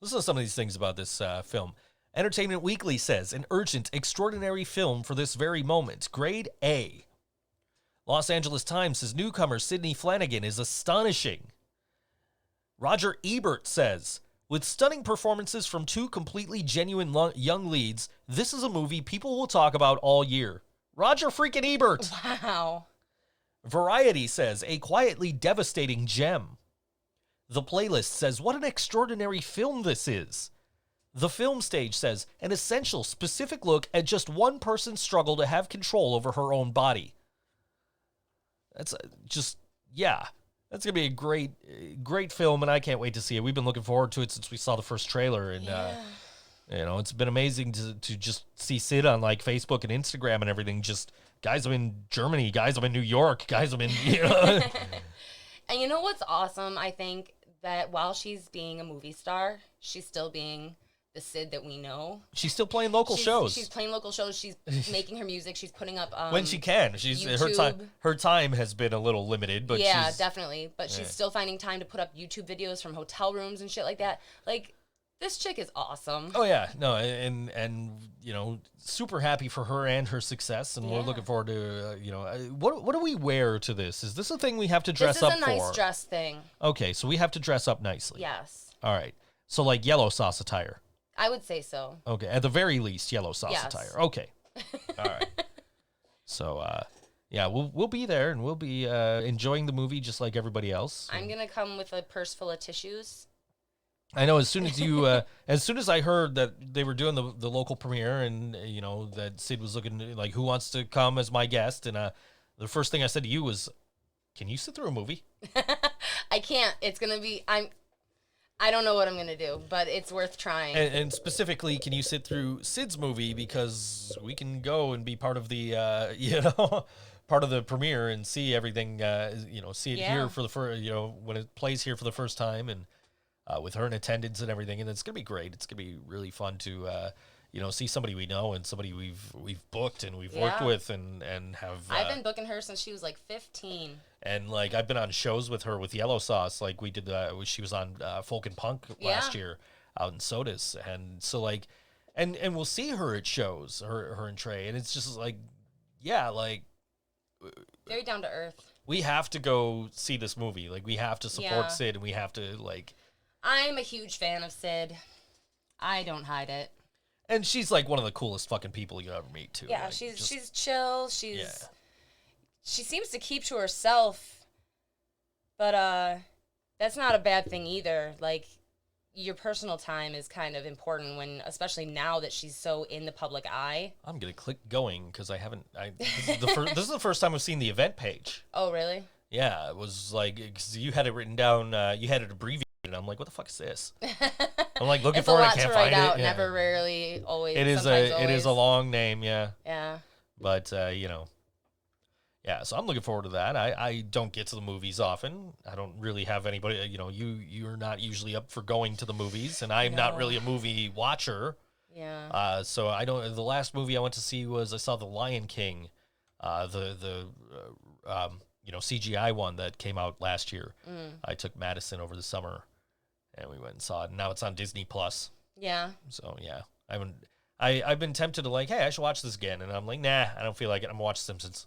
Listen to some of these things about this film. Entertainment Weekly says, an urgent, extraordinary film for this very moment. Grade A. Los Angeles Times says, newcomer Sydney Flanagan is astonishing. Roger Ebert says, with stunning performances from two completely genuine young leads, this is a movie people will talk about all year. Roger freaking Ebert.
Wow.
Variety says, a quietly devastating gem. The Playlist says, what an extraordinary film this is. The Film Stage says, an essential, specific look at just one person's struggle to have control over her own body. That's that's going to be a great film, and I can't wait to see it. We've been looking forward to it since we saw the first trailer, and it's been amazing to just see Sid on like Facebook and Instagram and everything. Just guys, I'm in Germany, guys, I'm in New York, guys, I'm in.
And you know what's awesome? I think that while she's being a movie star, she's still being the Sid that we know.
She's still playing local shows.
She's playing local shows. She's making her music. She's putting up
when she can. She's
YouTube.
her time has been a little limited, but
yeah,
she's,
definitely. But she's still finding time to put up YouTube videos from hotel rooms and shit like that. Like, this chick is awesome.
Oh yeah, no, and super happy for her and her success, and we're looking forward to what do we wear to this? Is this a thing we have to dress up for?
This is a nice dress thing.
Okay, so we have to dress up nicely.
Yes,
All right, so like yellow sauce attire.
I would say so.
Okay, at the very least, yellow sauce
Yes.
attire. Okay, all right. So we'll be there, and we'll be enjoying the movie just like everybody else.
I'm gonna come with a purse full of tissues.
I know as soon as I heard that they were doing the local premiere and that Sid was looking like who wants to come as my guest, and the first thing I said to you was, can you sit through a movie?
I can't. It's gonna be. I don't know what I'm gonna do, but it's worth trying.
And specifically, can you sit through Sid's movie, because we can go and be part of the part of the premiere and see everything, see it here for the first, when it plays here for the first time, and with her in attendance and everything, and it's gonna be great. It's gonna be really fun to see somebody we know and somebody we've booked and we've worked with and have.
I've been booking her since she was like 15.
And like I've been on shows with her with Yellow Sauce, like we did. She was on Folk and Punk last year out in Sodas, and so like, and we'll see her at shows, her and Trey, and it's just like,
Very down to earth.
We have to go see this movie. Like we have to support Sid, and we have to like.
I'm a huge fan of Sid. I don't hide it.
And she's like one of the coolest fucking people you ever meet too.
Yeah,
like,
she's chill. She seems to keep to herself, but that's not a bad thing either. Like, your personal time is kind of important when, especially now that she's so in the public eye.
I'm gonna click going because I haven't. This is the first time I've seen the event page.
Oh, really?
Yeah, it was like 'cause you had it written down. You had it abbreviated. I'm like, what the fuck is this? I'm like looking
It's
for
a
it. I
lot
can't
to write
find
out.
it. Yeah.
Never, rarely, always.
It is
sometimes
it is a
always.
long name. Yeah,
Yeah.
but you know. Yeah, so I'm looking forward to that. I don't get to the movies often. I don't really have anybody. You know, you're not usually up for going to the movies, and I'm not
No.
really a movie watcher.
Yeah.
So I don't. The last movie I went to see was I saw The Lion King, the CGI one that came out last year. I took Madison over the summer, and we went and saw it. And now it's on Disney Plus.
Yeah.
So yeah, I've been tempted to like, hey, I should watch this again, and I'm like, nah, I don't feel like it. I'm gonna watch Simpsons.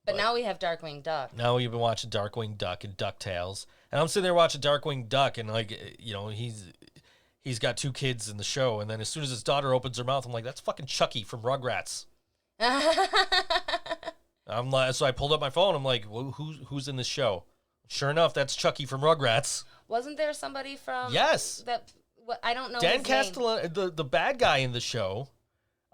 But now we have Darkwing Duck.
Now we've been watching Darkwing Duck and DuckTales, and I'm sitting there watching Darkwing Duck, and like, you know, he's got 2 kids in the show, and then as soon as his daughter opens her mouth, I'm like, that's fucking Chucky from Rugrats. I'm like, so I pulled up my phone. I'm like, well, who's in this show? Sure enough, that's Chucky from Rugrats.
Wasn't there somebody from?
Yes.
That what I don't know.
Dan
his name.
Castellaneta, the bad guy in the show.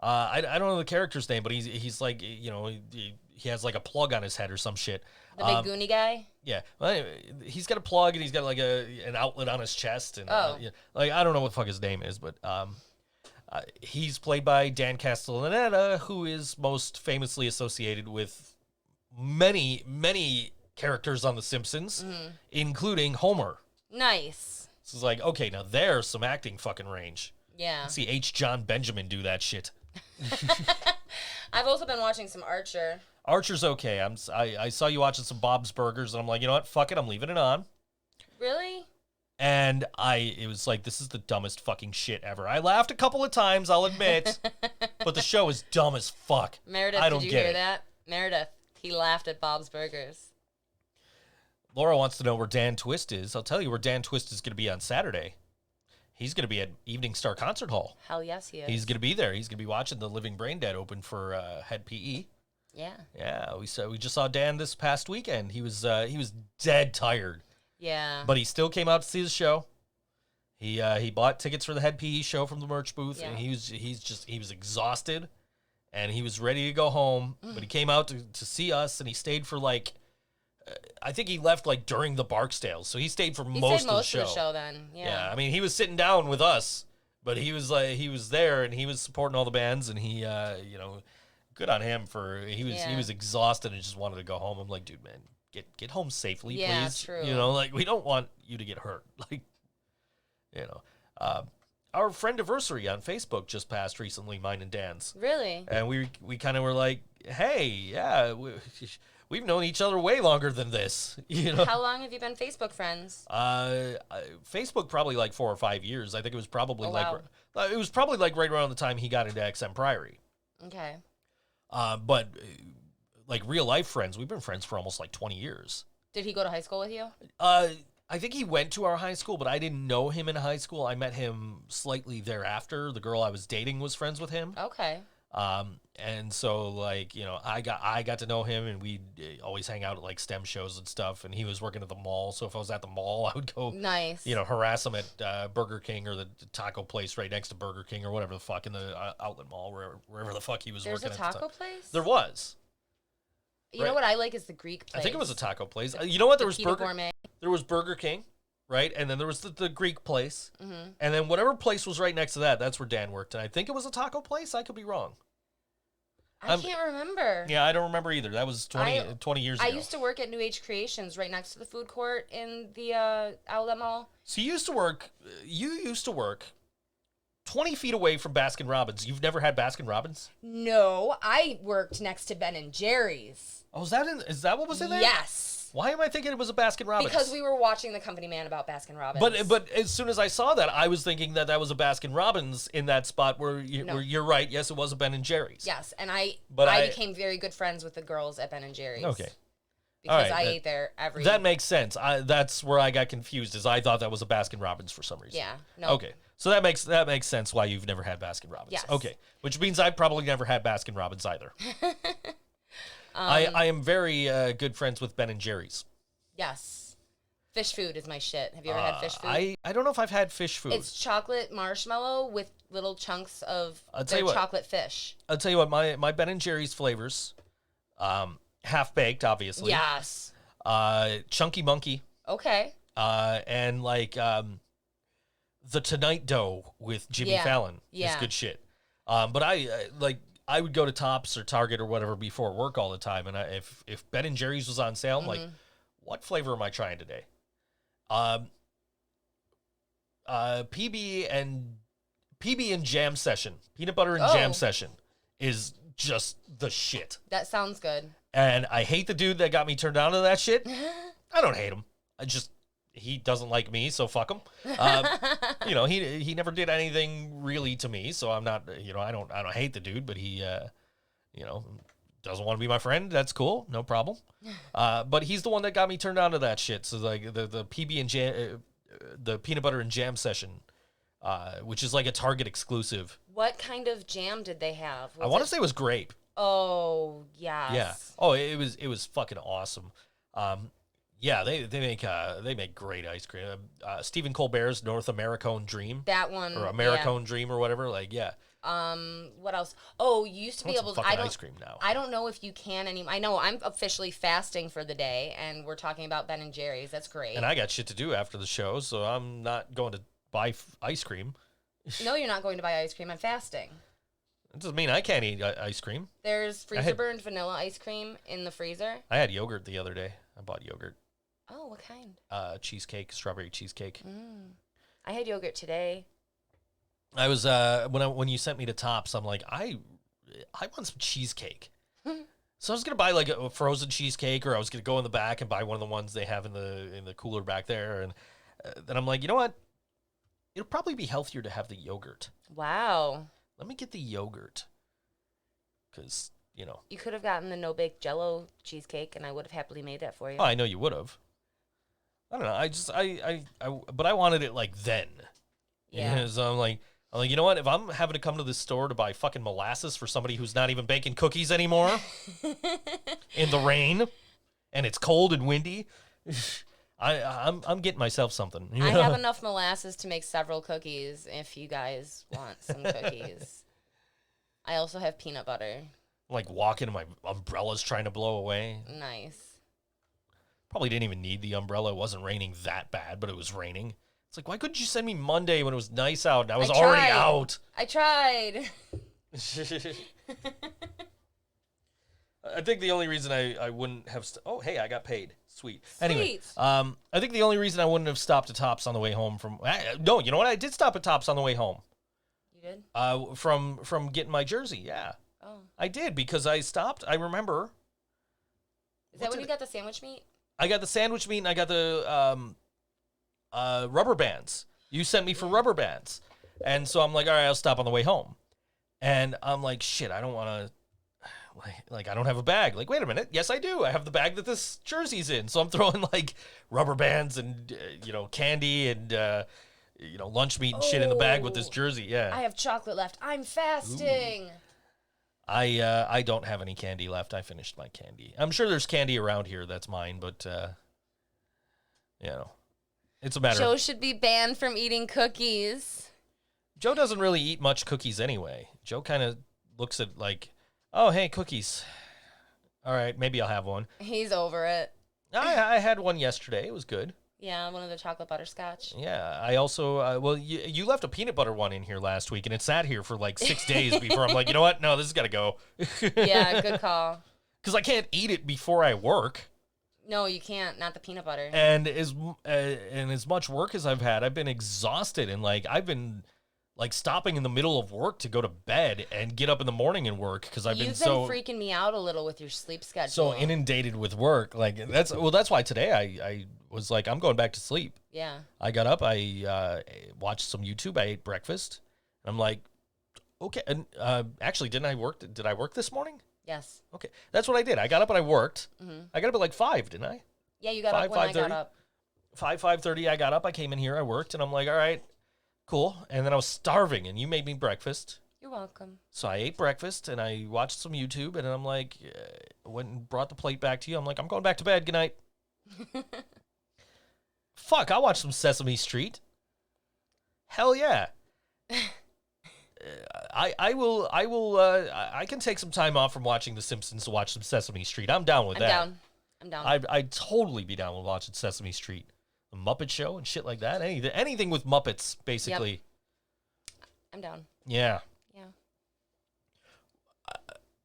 I don't know the character's name, but he's like, you know, he has like a plug on his head or some shit.
The big Goonie guy.
Yeah, well, anyway, he's got a plug and he's got like an outlet on his chest, and yeah, like I don't know what the fuck his name is, but he's played by Dan Castellaneta, who is most famously associated with many characters on The Simpsons, including Homer.
Nice.
So it's like, okay, now there's some acting fucking range.
Yeah.
Let's see H. John Benjamin do that shit.
I've also been watching some Archer.
Archer's okay. I saw you watching some Bob's Burgers, and I'm like, you know what? Fuck it, I'm leaving it on.
Really?
And it was like, this is the dumbest fucking shit ever. I laughed a couple of times, I'll admit, but the show is dumb as fuck.
Meredith,
I don't
did you
get
hear
it.
that? Meredith, he laughed at Bob's Burgers.
Laura wants to know where Dan Twist is. I'll tell you where Dan Twist is going to be on Saturday. He's going to be at Evening Star Concert Hall.
Hell yes, he is.
He's going to be there. He's going to be watching the Living Braindead open for Head PE.
Yeah.
Yeah, we just saw Dan this past weekend. He was dead tired,
Yeah.
but he still came out to see the show. He bought tickets for the Head PE show from the merch booth,
Yeah.
and he was exhausted, and he was ready to go home. But he came out to see us, and he stayed for like, I think he left like during the Barksdales, so he stayed for
he
most
stayed
of the
most
show.
of the show then. Yeah.
I mean, he was sitting down with us, but he was there, and he was supporting all the bands, and he good on him for he was exhausted and just wanted to go home. I'm like, dude, man, get home safely,
Yeah,
please.
true.
You know, like we don't want you to get hurt. Like, you know, our friendiversary on Facebook just passed recently, mine and Dan's,
Really?
and we kind of were like, hey, yeah, we've known each other way longer than this. You know,
How long have you been Facebook friends?
Facebook probably like 4 or 5 years. I think it was probably
Oh,
like
wow.
it was probably like right around the time he got into XM Priory.
Okay.
But like real life friends, we've been friends for almost like 20 years.
Did he go to high school with you?
I think he went to our high school, but I didn't know him in high school. I met him slightly thereafter. The girl I was dating was friends with him.
Okay.
And so like, you know, I got to know him, and we'd always hang out at like STEM shows and stuff, and he was working at the mall. So if I was at the mall, I would go,
Nice.
you know, harass him at Burger King or the taco place right next to Burger King or whatever the fuck in the outlet mall, wherever the fuck he was
There's
working
a
at the
taco
time.
place?
There was.
You know
right.
what I like is the Greek place.
I think it was a taco place. You know what? There was
Pita
Burger.
Gourmet.
There was Burger King, right? And then there was the Greek place,
Mm-hmm.
and then whatever place was right next to that. That's where Dan worked, and I think it was a taco place. I could be wrong.
I can't remember.
Yeah, I don't remember either. That was 20 years ago.
I used to work at New Age Creations right next to the food court in the outlet mall.
So you used to work 20 feet away from Baskin Robbins. You've never had Baskin Robbins?
No, I worked next to Ben and Jerry's.
Oh, is that what was in there?
Yes.
Why am I thinking it was a Baskin Robbins?
Because we were watching The Company Man about Baskin Robbins.
But as soon as I saw that, I was thinking that was a Baskin Robbins in that spot where you're right. Yes, it was a Ben and Jerry's.
Yes, and I
I
became very good friends with the girls at Ben and Jerry's.
Okay.
Because
All right,
I ate there every.
That makes sense. That's where I got confused, is I thought that was a Baskin Robbins for some reason.
Yeah. No.
Okay. So that makes sense why you've never had Baskin Robbins.
Yes.
Okay. Which means I've probably never had Baskin Robbins either. I am very good friends with Ben and Jerry's.
Yes. Fish food is my shit. Have you ever had fish food?
I don't know if I've had fish food.
It's chocolate marshmallow with little chunks of
I'll tell
their
you what.
chocolate fish.
I'll tell you what, my Ben and Jerry's flavors, half baked, obviously.
Yes.
Chunky Monkey,
Okay.
and like the Tonight Dough with Jimmy
Yeah.
Fallon is
Yeah.
good shit. But I would go to Tops or Target or whatever before work all the time, and if Ben and Jerry's was on sale, I'm like, what flavor am I trying today? PB and Jam Session, peanut butter and jam
Oh.
session, is just the shit.
That sounds good.
And I hate the dude that got me turned on to that shit. I don't hate him. He doesn't like me, so fuck him. He never did anything really to me, so I'm not, I don't hate the dude, but he, doesn't want to be my friend. That's cool, no problem. But he's the one that got me turned on to that shit. So like the PB and jam, the peanut butter and jam session, which is like a Target exclusive.
What kind of jam did they have?
I want to say it was grape.
Oh, yes.
Yeah. Oh, it was fucking awesome. Yeah, they make great ice cream. Stephen Colbert's North American Dream
That one.
or American Dream or whatever. Like, yeah.
What else? Oh, you used to
I
be
want
able
some
to.
fucking ice cream now.
I don't know if you can anymore. I know I'm officially fasting for the day, and we're talking about Ben and Jerry's. That's great.
And I got shit to do after the show, so I'm not going to buy ice cream.
No, you're not going to buy ice cream. I'm fasting.
That doesn't mean I can't eat ice cream.
There's freezer burned vanilla ice cream in the freezer.
I had yogurt the other day. I bought yogurt.
Oh, what kind?
Cheesecake, strawberry cheesecake.
I had yogurt today.
I was when you sent me to Tops, I'm like, I want some cheesecake. So I was gonna buy like a frozen cheesecake, or I was gonna go in the back and buy one of the ones they have in the cooler back there, and then I'm like, you know what? It'll probably be healthier to have the yogurt.
Wow.
Let me get the yogurt, because
You could have gotten the no-bake Jello cheesecake, and I would have happily made that for you.
Oh, I know you would have. I don't know. But I wanted it like then.
Yeah.
So I'm like, you know what? If I'm having to come to this store to buy fucking molasses for somebody who's not even baking cookies anymore in the rain, and it's cold and windy, I'm getting myself something.
I have enough molasses to make several cookies if you guys want some cookies. I also have peanut butter.
Like walking, my umbrella's trying to blow away.
Nice.
Probably didn't even need the umbrella. It wasn't raining that bad, but it was raining. It's like, why couldn't you send me Monday when it was nice out and I was already
tried.
out?
I tried.
I think the only reason I wouldn't have... oh, hey, I got paid. Sweet. Anyway,
Sweet.
I think the only reason I wouldn't have stopped at Tops on the way home from... no, you know what? I did stop at Tops on the way home.
You did?
From getting my jersey, yeah.
Oh.
I did, because I stopped. I remember.
Is that when you got the sandwich meat?
I got the sandwich meat and I got the rubber bands. You sent me for rubber bands. And so I'm like, all right, I'll stop on the way home. And I'm like, shit, I don't want to, like, I don't have a bag. Like, wait a minute. Yes, I do. I have the bag that this jersey's in. So I'm throwing like rubber bands and, candy and, lunch meat and shit in the bag with this jersey. Yeah.
I have chocolate left. I'm fasting.
Ooh. I don't have any candy left. I finished my candy. I'm sure there's candy around here that's mine, but, it's a matter
Joe
of...
should be banned from eating cookies.
Joe doesn't really eat much cookies anyway. Joe kind of looks at like, oh, hey, cookies. All right, maybe I'll have one.
He's over it.
I had one yesterday. It was good.
Yeah, one of the chocolate butterscotch.
Yeah, I also, you left a peanut butter one in here last week, and it sat here for like 6 days before I'm like, you know what? No, this has got to go.
Yeah, good call.
Because I can't eat it before I work.
No, you can't. Not the peanut butter.
And as much work as I've had, I've been exhausted, and like I've been like stopping in the middle of work to go to bed and get up in the morning and work because I've been
You've
so
been freaking me out a little with your sleep schedule.
so inundated with work. Like that's why today I was like, I'm going back to sleep.
Yeah.
I got up, I watched some YouTube, I ate breakfast, and I'm like, okay. And actually, did I work this morning?
Yes.
Okay, that's what I did. I got up and I worked.
Mm-hmm.
I got up at like 5, didn't I?
Yeah, you got up when I got
5:30?
up.
5:30. I got up. I came in here. I worked, and I'm like, all right, cool. And then I was starving, and you made me breakfast.
You're welcome.
So I ate breakfast, and I watched some YouTube, and I'm like, went and brought the plate back to you. I'm like, I'm going back to bed. Good night. Fuck, I'll watch some Sesame Street. Hell yeah. I can take some time off from watching The Simpsons to watch some Sesame Street. I'm down with that.
I'm down.
I'd totally be down with watching Sesame Street. The Muppet Show and shit like that. Anything with Muppets, basically.
Yep. I'm down.
Yeah.
Yeah.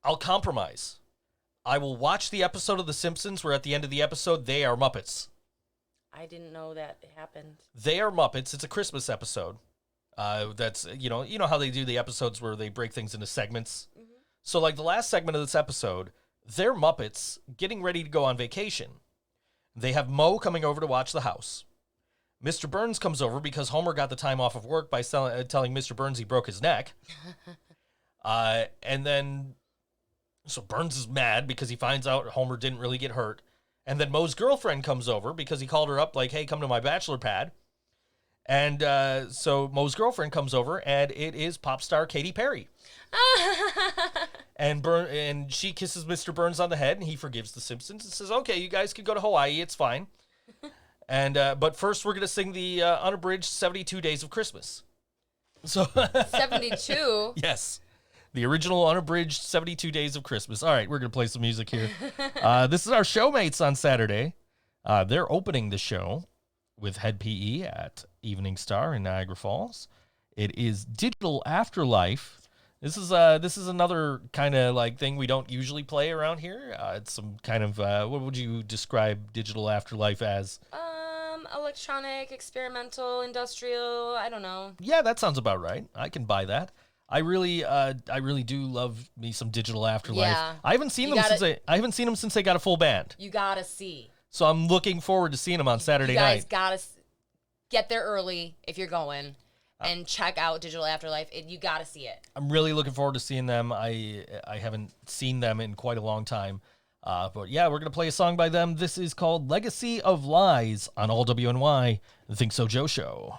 I'll compromise. I will watch the episode of The Simpsons where at the end of the episode, they are Muppets.
I didn't know that it happened.
They are Muppets. It's a Christmas episode. That's, you know how they do the episodes where they break things into segments? Mm-hmm. So, like, the last segment of this episode, they're Muppets getting ready to go on vacation. They have Moe coming over to watch the house. Mr. Burns comes over because Homer got the time off of work by telling Mr. Burns he broke his neck. And then, so Burns is mad because he finds out Homer didn't really get hurt. And then Moe's girlfriend comes over because he called her up like, hey, come to my bachelor pad. And so Moe's girlfriend comes over, and it is pop star Katy Perry. And she kisses Mr. Burns on the head, and he forgives the Simpsons and says, okay, you guys can go to Hawaii, it's fine. And but first we're going to sing the unabridged 72 Days of Christmas. So
72?
Yes. The original unabridged 72 Days of Christmas. All right, we're going to play some music here. This is our showmates on Saturday. They're opening the show with Head PE at Evening Star in Niagara Falls. It is Digital Afterlife. This is another kind of like thing we don't usually play around here. It's some kind of what would you describe Digital Afterlife as?
Electronic, experimental, industrial, I don't know.
Yeah, that sounds about right. I can buy that. I really do love me some Digital Afterlife.
Yeah.
I haven't seen them since they got a full band.
You gotta see.
So I'm looking forward to seeing them on Saturday
night. You guys
night.
gotta get there early if you're going and check out Digital Afterlife. You gotta see it.
I'm really looking forward to seeing them. I haven't seen them in quite a long time. But yeah, we're going to play a song by them. This is called Legacy of Lies on All WNY, the ThinkSoJoe Show.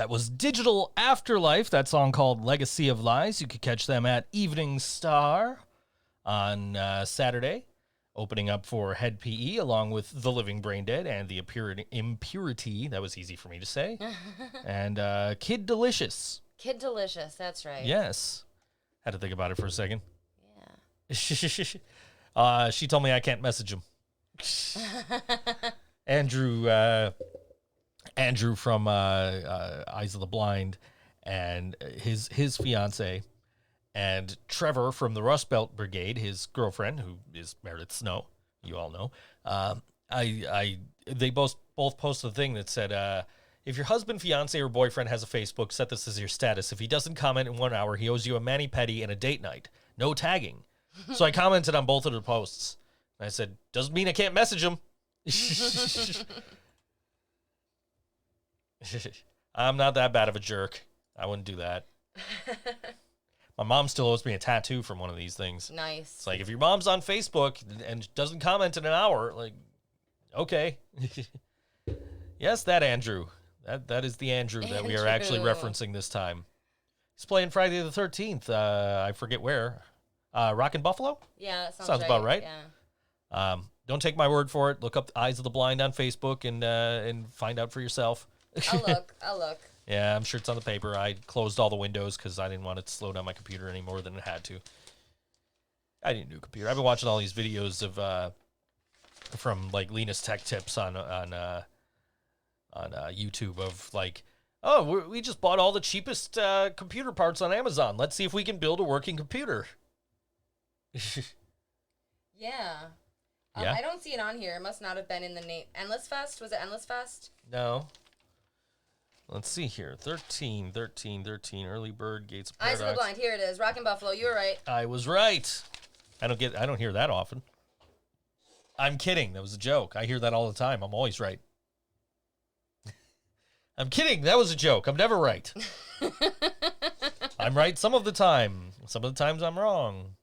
That was Digital Afterlife, that song called Legacy of Lies. You could catch them at Evening Star on Saturday, opening up for Head PE along with the Living Braindead and the Impurity. That was easy for me to say. And Kid Delicious.
Kid Delicious, that's right.
Yes. Had to think about it for a second.
Yeah.
She told me I can't message him. Andrew from Eyes of the Blind and his fiance, and Trevor from the Rust Belt Brigade, his girlfriend, who is Meredith Snow, you all know. They both posted a thing that said, if your husband, fiance, or boyfriend has a Facebook, set this as your status. If he doesn't comment in 1 hour, he owes you a mani-pedi and a date night. No tagging. So I commented on both of the posts. And I said, doesn't mean I can't message him. I'm not that bad of a jerk. I wouldn't do that. My mom still owes me a tattoo from one of these things.
Nice.
It's like, if your mom's on Facebook and doesn't comment in an hour, like, okay. Yes, that Andrew. That is the Andrew that we are actually referencing this time. He's playing Friday the 13th. I forget where. Rockin' Buffalo?
Yeah, that
Sounds about right.
Yeah.
Don't take my word for it. Look up Eyes of the Blind on Facebook and find out for yourself.
I'll look.
Yeah, I'm sure it's on the paper. I closed all the windows because I didn't want it to slow down my computer any more than it had to. I need a new computer. I've been watching all these videos of from like Lena's Tech Tips on YouTube of like, oh, we just bought all the cheapest computer parts on Amazon. Let's see if we can build a working computer.
Yeah.
Yeah?
I don't see it on here. It must not have been in the name. Endless Fest? Was it Endless Fest?
No. Let's see here. 13, Early Bird, Gates of Paradox.
Eyes of the Blind. Here it is. Rockin' Buffalo. You were right.
I was right. I don't hear that often. I'm kidding. That was a joke. I hear that all the time. I'm always right. I'm kidding. That was a joke. I'm never right. I'm right some of the time. Some of the times I'm wrong.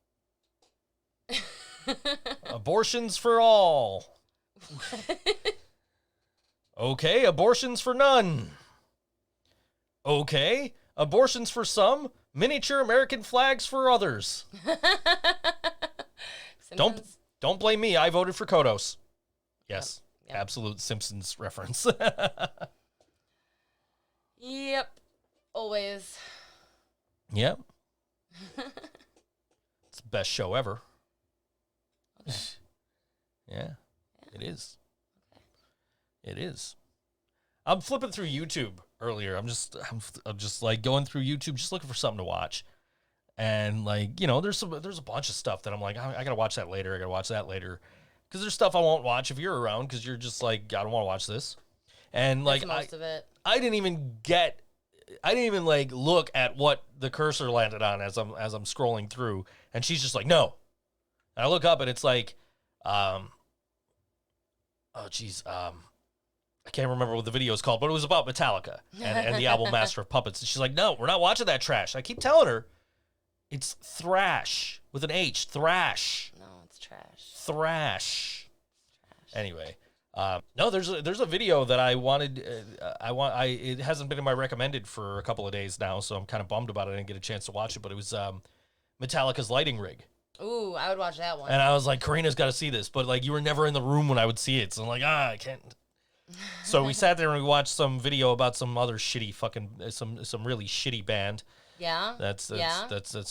Abortions for all. Okay, abortions for none. Okay, abortions for some, miniature American flags for others. Don't blame me. I voted for Kodos. Yes,
Yep.
Absolute Simpsons reference.
Yep. Always.
Yep. It's the best show ever.
Okay.
Yeah, it is. Okay. It is. I'm flipping through YouTube earlier. I'm just like going through YouTube, just looking for something to watch. And like, you know, there's a bunch of stuff that I'm like, I gotta watch that later. I gotta watch that later, because there's stuff I won't watch if you're around, because you're just like, I don't want to watch this. And like,
That's most of it.
I didn't even like look at what the cursor landed on as I'm scrolling through, and she's just like, no. And I look up and it's like, I can't remember what the video is called, but it was about Metallica and the album Master of Puppets. And she's like, no, we're not watching that trash. I keep telling her, it's thrash with an H, thrash.
No, it's trash.
Thrash. Anyway, no, there's a video that I wanted. It hasn't been in my recommended for a couple of days now, so I'm kind of bummed about it. I didn't get a chance to watch it, but it was Metallica's Lighting Rig.
Ooh, I would watch that one.
And I was like, Karina's got to see this, but like, you were never in the room when I would see it, so I'm like, I can't. So we sat there and we watched some video about some other shitty fucking some really shitty band.
Yeah.
That's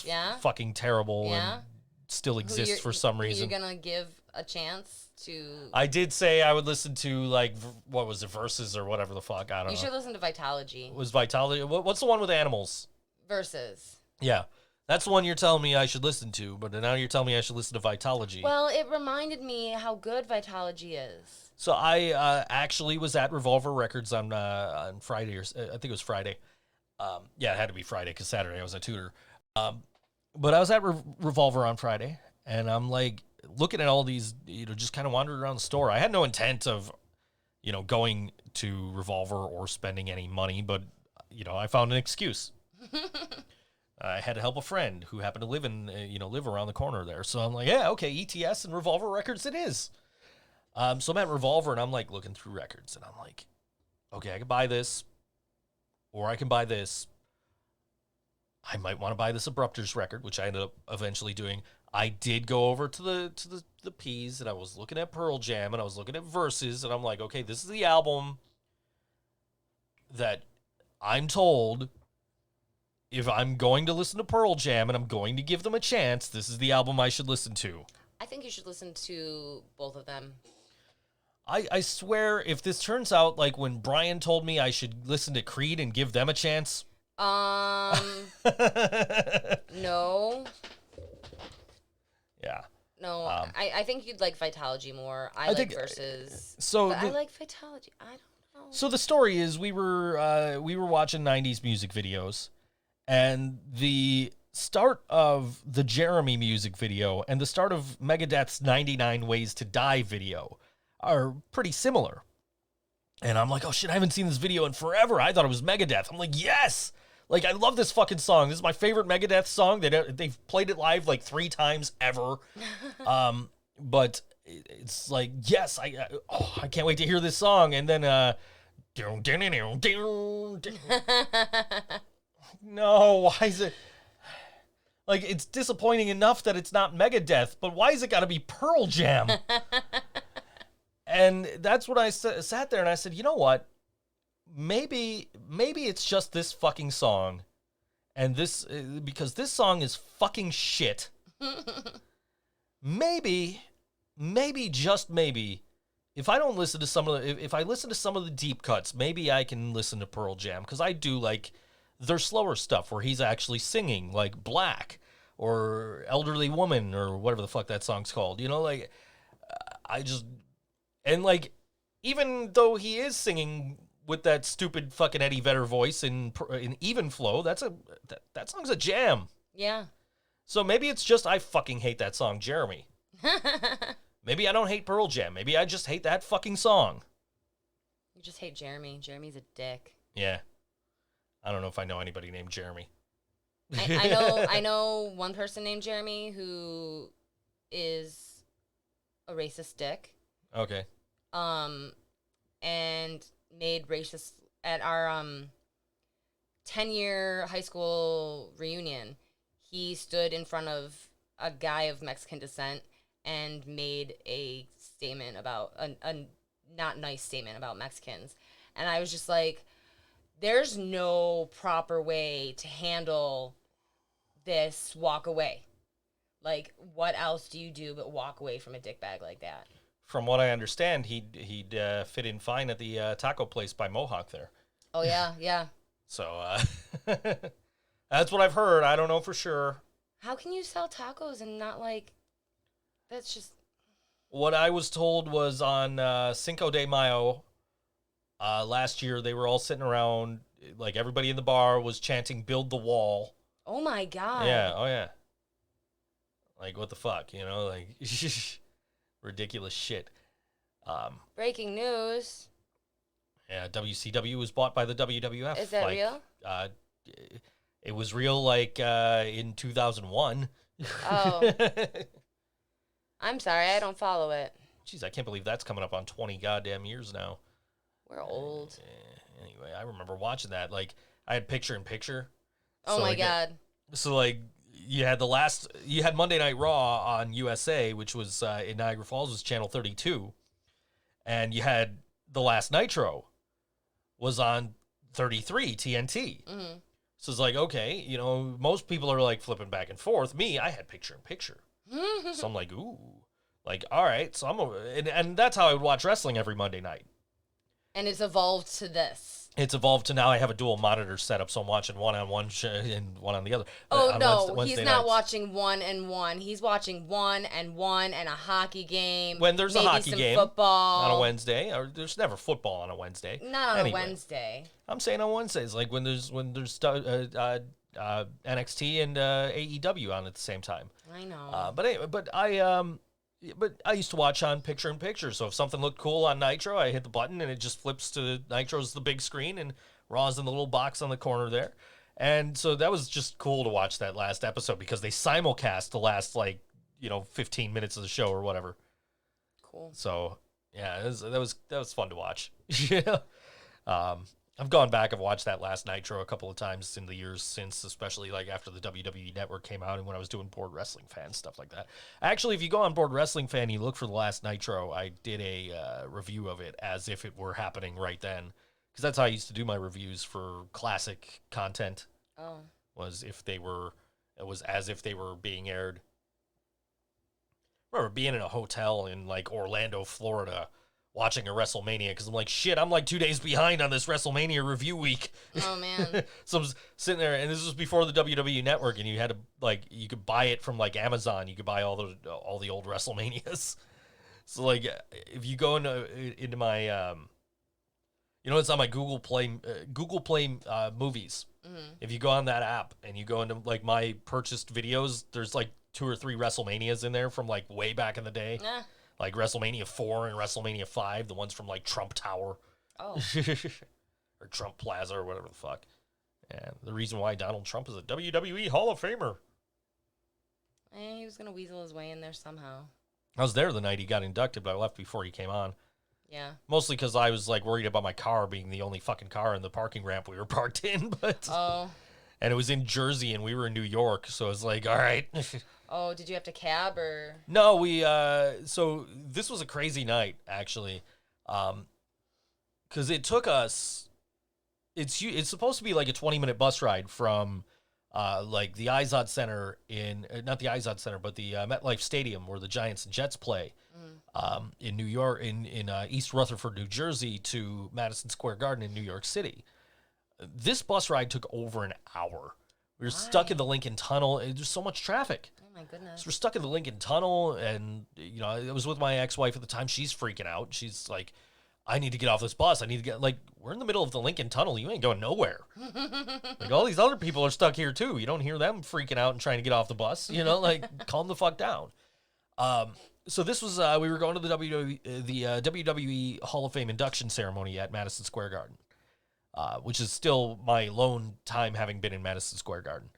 Yeah.
fucking terrible
Yeah.
and still exists for some reason.
You're gonna give a chance to.
I did say I would listen to like what was it, Versus or whatever the fuck, I don't know.
You should listen to Vitology.
Was Vitality? What's the one with animals?
Versus.
Yeah, that's the one you're telling me I should listen to, but now you're telling me I should listen to Vitology.
Well, it reminded me how good Vitology is.
So I actually was at Revolver Records on Friday, or I think it was Friday. Yeah, it had to be Friday because Saturday I was a tutor. But I was at Revolver on Friday, and I'm like looking at all these, just kind of wandering around the store. I had no intent of, going to Revolver or spending any money, but, I found an excuse. I had to help a friend who happened to live around the corner there. So I'm like, yeah, okay, ETS and Revolver Records it is. So I'm at Revolver, and I'm like looking through records, and I'm like, okay, I could buy this, or I can buy this. I might want to buy this Abrupters record, which I ended up eventually doing. I did go over to the P's, and I was looking at Pearl Jam, and I was looking at Versus, and I'm like, okay, this is the album that I'm told if I'm going to listen to Pearl Jam and I'm going to give them a chance, this is the album I should listen to.
I think you should listen to both of them.
I swear, if this turns out like when Brian told me I should listen to Creed and give them a chance.
No.
Yeah.
No, I think you'd like Vitology more. I like
think
Versus.
so.
But I like Vitology. I don't know.
So the story is we were watching 90s music videos, and the start of the Jeremy music video and the start of Megadeth's 99 Ways to Die video are pretty similar. And I'm like, oh shit, I haven't seen this video in forever. I thought it was Megadeth. I'm like, yes! Like, I love this fucking song. This is my favorite Megadeth song. They've played it live like 3 times ever. But it's like, yes, I can't wait to hear this song. And then, no, why is it? Like, it's disappointing enough that it's not Megadeth, but why is it got to be Pearl Jam? And that's what I sat there and I said, you know what? Maybe it's just this fucking song, and this because this song is fucking shit. maybe just maybe, if I don't listen to if I listen to some of the deep cuts, maybe I can listen to Pearl Jam, because I do like their slower stuff where he's actually singing, like Black or Elderly Woman or whatever the fuck that song's called. You know, like and like even though he is singing with that stupid fucking Eddie Vedder voice in even flow, that song's a jam.
Yeah.
So maybe it's just I fucking hate that song, Jeremy. Maybe I don't hate Pearl Jam. Maybe I just hate that fucking song.
You just hate Jeremy. Jeremy's a dick.
Yeah. I don't know if I know anybody named Jeremy.
I know one person named Jeremy who is a racist dick.
Okay.
And made racist at our 10-year high school reunion. He stood in front of a guy of Mexican descent and made a statement about a not nice statement about Mexicans. And I was just like, there's no proper way to handle this. Walk away. Like, what else do you do but walk away from a dickbag like that?
From what I understand, he'd fit in fine at the taco place by Mohawk there.
Oh, yeah, yeah.
So that's what I've heard. I don't know for sure.
How can you sell tacos and not, like, that's just...
What I was told was on Cinco de Mayo last year, they were all sitting around, like everybody in the bar was chanting "Build the Wall."
Oh, my God.
Yeah, oh yeah. Like, what the fuck, you know? Like... ridiculous shit.
Breaking news.
Yeah, WCW was bought by the WWF.
Is that real?
It was real, like, in 2001.
Oh. I'm sorry, I don't follow it.
Jeez, I can't believe that's coming up on 20 goddamn years now.
We're old.
Anyway, I remember watching that. Like, I had picture-in-picture.
Oh,
so,
my
like,
God.
So, like, you had Monday Night Raw on USA, which was in Niagara Falls, was channel 32. And you had the last Nitro was on 33, TNT.
Mm-hmm.
So it's like, okay, you know, most people are like flipping back and forth. Me, I had picture-in-picture. So I'm like, ooh. Like, all right. So and that's how I would watch wrestling every Monday night.
And it's evolved to this.
It's evolved to now I have a dual monitor setup, so I'm watching one on one and one on the other.
Oh,
on
no,
Wednesday
he's not
nights.
watching 1 and 1. He's watching 1 and 1 and a hockey game.
When there's
maybe
a hockey
some
game
football.
on a Wednesday, or there's never football on a Wednesday.
Not on
Anyway,
a Wednesday.
I'm saying on Wednesdays, like when there's NXT and AEW on at the same time.
I know.
But anyway, but I used to watch on picture-in-picture. So if something looked cool on Nitro, I hit the button and it just flips to Nitro's the big screen and Raw's in the little box on the corner there. And so that was just cool to watch that last episode because they simulcast the last 15 minutes of the show or whatever.
Cool.
So yeah, that was fun to watch. Yeah. I've gone back and watched that last Nitro a couple of times in the years since, especially like after the WWE Network came out and when I was doing Board Wrestling Fan, stuff like that. Actually, if you go on Board Wrestling Fan, you look for the last Nitro, I did a review of it as if it were happening right then. Because that's how I used to do my reviews for classic content.
Oh.
It was as if they were being aired. I remember being in a hotel in like Orlando, Florida, watching a WrestleMania because I'm like, shit, I'm like 2 days behind on this WrestleMania review week.
Oh, man.
So I was sitting there, and this was before the WWE Network, and you had to, like, you could buy it from, like, Amazon. You could buy all the old WrestleManias. So, like, if you go into my, it's on my Google Play movies. Mm-hmm. If you go on that app and you go into, like, my purchased videos, there's, like, 2 or 3 WrestleManias in there from, like, way back in the day. Like WrestleMania 4 and WrestleMania 5, the ones from like Trump Tower.
Oh.
Or Trump Plaza or whatever the fuck. And the reason why Donald Trump is a WWE Hall of Famer.
He was going to weasel his way in there somehow.
I was there the night he got inducted, but I left before he came on.
Yeah.
Mostly because I was like worried about my car being the only fucking car in the parking ramp we were parked in. But and it was in Jersey and we were in New York, so I was like, all right.
Oh, did you have to cab or?
No, we, so this was a crazy night, actually. Because it took us, it's supposed to be like a 20-minute bus ride from, like the Izod Center not the Izod Center, but the MetLife Stadium where the Giants and Jets play, in New York, in East Rutherford, New Jersey, to Madison Square Garden in New York City. This bus ride took over an hour. We were stuck in the Lincoln Tunnel. There's so much traffic.
Oh, my goodness.
So we're stuck in the Lincoln Tunnel, and, I was with my ex-wife at the time. She's freaking out. She's like, I need to get off this bus. I need to get, like, we're in the middle of the Lincoln Tunnel. You ain't going nowhere. Like, all these other people are stuck here, too. You don't hear them freaking out and trying to get off the bus. Like, calm the fuck down. So this was, we were going to the WWE Hall of Fame induction ceremony at Madison Square Garden. Which is still my lone time having been in Madison Square Garden.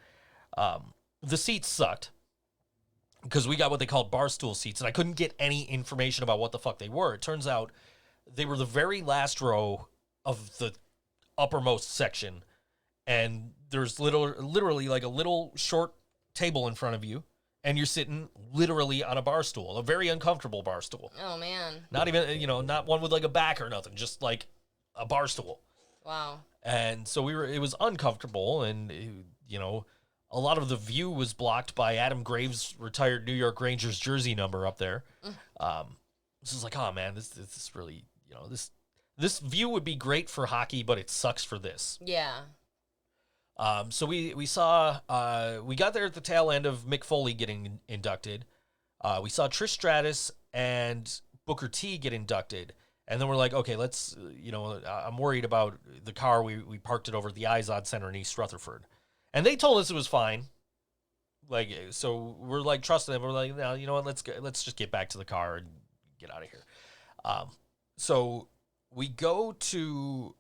The seats sucked because we got what they called bar stool seats, and I couldn't get any information about what the fuck they were. It turns out they were the very last row of the uppermost section, and there's literally like a little short table in front of you, and you're sitting literally on a bar stool, a very uncomfortable bar stool.
Oh, man.
Not even, not one with like a back or nothing, just like a bar stool.
Wow.
And so it was uncomfortable, and, a lot of the view was blocked by Adam Graves' retired New York Rangers jersey number up there. This is like, oh man, this is really, this view would be great for hockey, but it sucks for this.
Yeah.
So we saw, we got there at the tail end of Mick Foley getting inducted. We saw Trish Stratus and Booker T get inducted. And then we're like, okay, let's, I'm worried about the car. We parked it over at the Izod Center in East Rutherford. And they told us it was fine. Like, so we're like trusting them. We're like, no, you know what, let's just get back to the car and get out of here. So we go to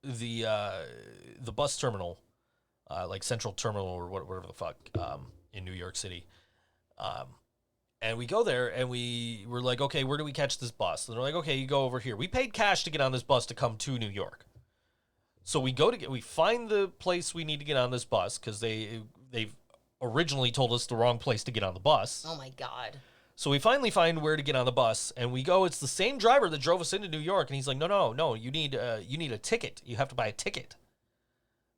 the bus terminal, like Central Terminal or whatever the fuck, in New York City. And we go there, and we're like, okay, where do we catch this bus? And they're like, okay, you go over here. We paid cash to get on this bus to come to New York. So we we find the place we need to get on this bus, because they've originally told us the wrong place to get on the bus.
Oh, my God.
So we finally find where to get on the bus, and we go. It's the same driver that drove us into New York, and he's like, no, you need a ticket. You have to buy a ticket.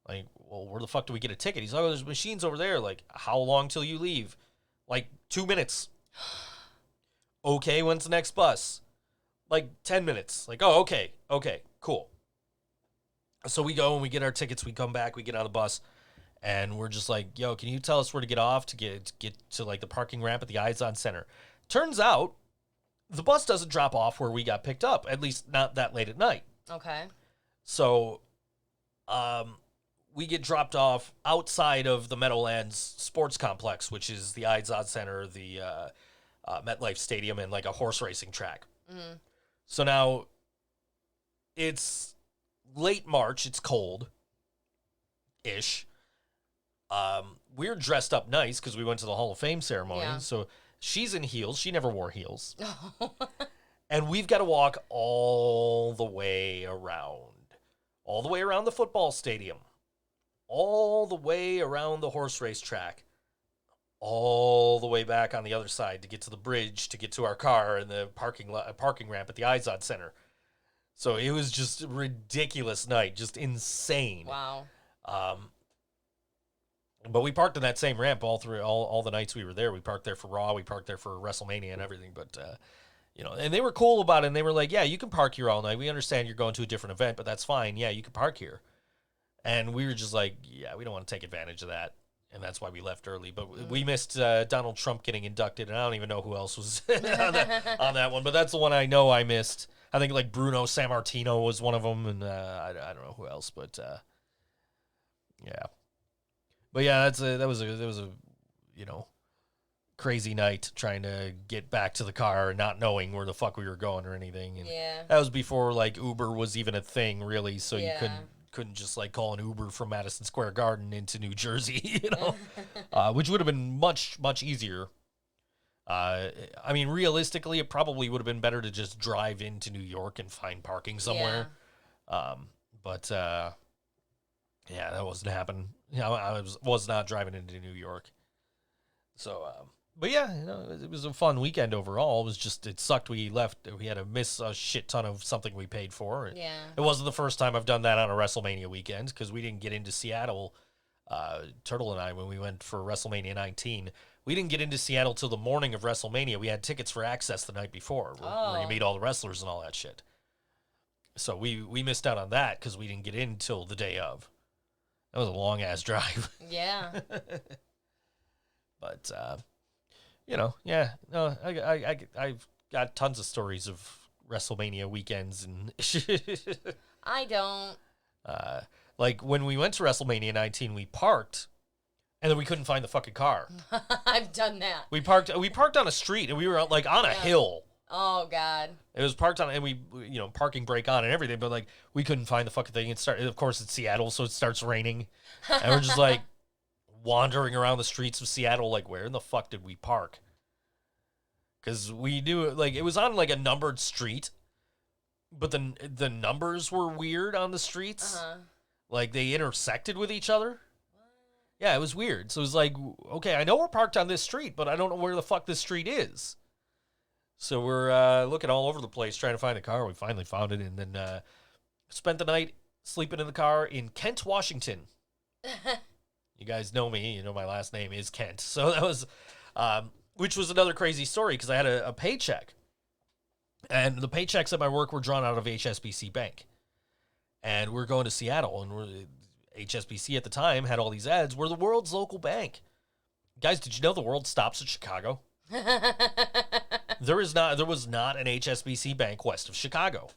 Like, well, where the fuck do we get a ticket? He's like, oh, there's machines over there. Like, how long till you leave? Like, 2 minutes. Okay, when's the next bus? Like 10 minutes. Like, oh, okay, cool. So we go and we get our tickets. We come back. We get on the bus, and we're just like, yo, can you tell us where to get off to get to like the parking ramp at the Izod Center? Turns out the bus doesn't drop off where we got picked up, at least not that late at night.
Okay.
So we get dropped off outside of the Meadowlands Sports Complex, which is the Izod Center, the MetLife Stadium, and like a horse racing track. Mm-hmm. So now it's late March. It's cold-ish. We're dressed up nice because we went to the Hall of Fame ceremony. Yeah. So she's in heels. She never wore heels. And we've got to walk all the way around the football stadium, all the way around the horse race track, all the way back on the other side to get to the bridge, to get to our car and the parking ramp at the Izod Center. So it was just a ridiculous night, just insane.
Wow.
But we parked in that same ramp all the nights we were there. We parked there for Raw, we parked there for WrestleMania and everything. But and they were cool about it. And they were like, "Yeah, you can park here all night. We understand you're going to a different event, but that's fine. Yeah, you can park here." And we were just like, "Yeah, we don't want to take advantage of that." And that's why we left early. But we missed Donald Trump getting inducted, and I don't even know who else was on that one. But that's the one I know I missed. I think like Bruno Sammartino was one of them, and I don't know who else. But yeah. But yeah, that was a crazy night trying to get back to the car, not knowing where the fuck we were going or anything. And
Yeah.
that was before like Uber was even a thing, really. So you
Yeah.
couldn't just like call an Uber from Madison Square Garden into New Jersey, which would have been much easier. I mean, realistically, it probably would have been better to just drive into New York and find parking somewhere. But that wasn't happening. I was not driving into New York. So, but yeah, it was a fun weekend overall. It was just, it sucked we left. We had to miss a shit ton of something we paid for.
Yeah.
It wasn't the first time I've done that on a WrestleMania weekend because we didn't get into Seattle, Turtle and I, when we went for WrestleMania 19. We didn't get into Seattle till the morning of WrestleMania. We had tickets for Access the night before, where you meet all the wrestlers and all that shit. So we missed out on that because we didn't get in till the day of. That was a long ass drive.
Yeah.
But I've got tons of stories of WrestleMania weekends and
I don't.
like when we went to WrestleMania 19, we parked and then we couldn't find the fucking car.
I've done that.
We parked on a street and we were like on a hill.
Oh God.
It was parked on, and we, parking brake on and everything, but like we couldn't find the fucking thing. Of course, it's Seattle, so it starts raining, and we're just like wandering around the streets of Seattle, like where in the fuck did we park? Because we knew like it was on like a numbered street, but the numbers were weird on the streets, like they intersected with each other. Yeah, it was weird. So it was like, okay, I know we're parked on this street, but I don't know where the fuck this street is. So we're looking all over the place trying to find the car. We finally found it, and then spent the night sleeping in the car in Kent, Washington. You guys know me. You know my last name is Kent. So that was, which was another crazy story because I had a paycheck. And the paychecks at my work were drawn out of HSBC Bank. And we're going to Seattle, and HSBC at the time had all these ads. We're the world's local bank. Guys, did you know the world stops at Chicago? There was not an HSBC bank west of Chicago.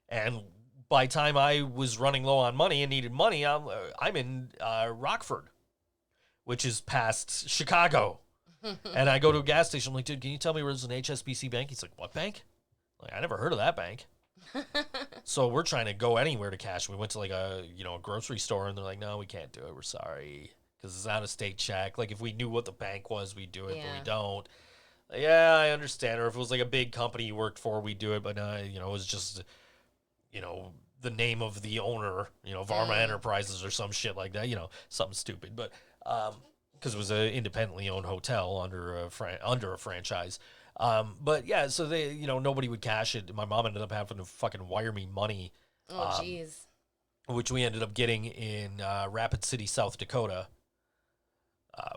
And by the time I was running low on money and needed money, I'm in Rockford, which is past Chicago. And I go to a gas station. I'm like, dude, can you tell me where there's an HSBC bank? He's like, what bank? Like, I never heard of that bank. So we're trying to go anywhere to cash. We went to like a grocery store, and they're like, no, we can't do it. We're sorry. Because it's out of state check. Like, if we knew what the bank was, we'd do it, but we don't. Yeah, I understand. Or if it was like a big company you worked for, we'd do it. But, it was just, the name of the owner, Varma Enterprises or some shit like that, something stupid. But, because it was an independently owned hotel under a franchise. But, yeah, so they, nobody would cash it. My mom ended up having to fucking wire me money.
Oh, jeez.
Which we ended up getting in Rapid City, South Dakota.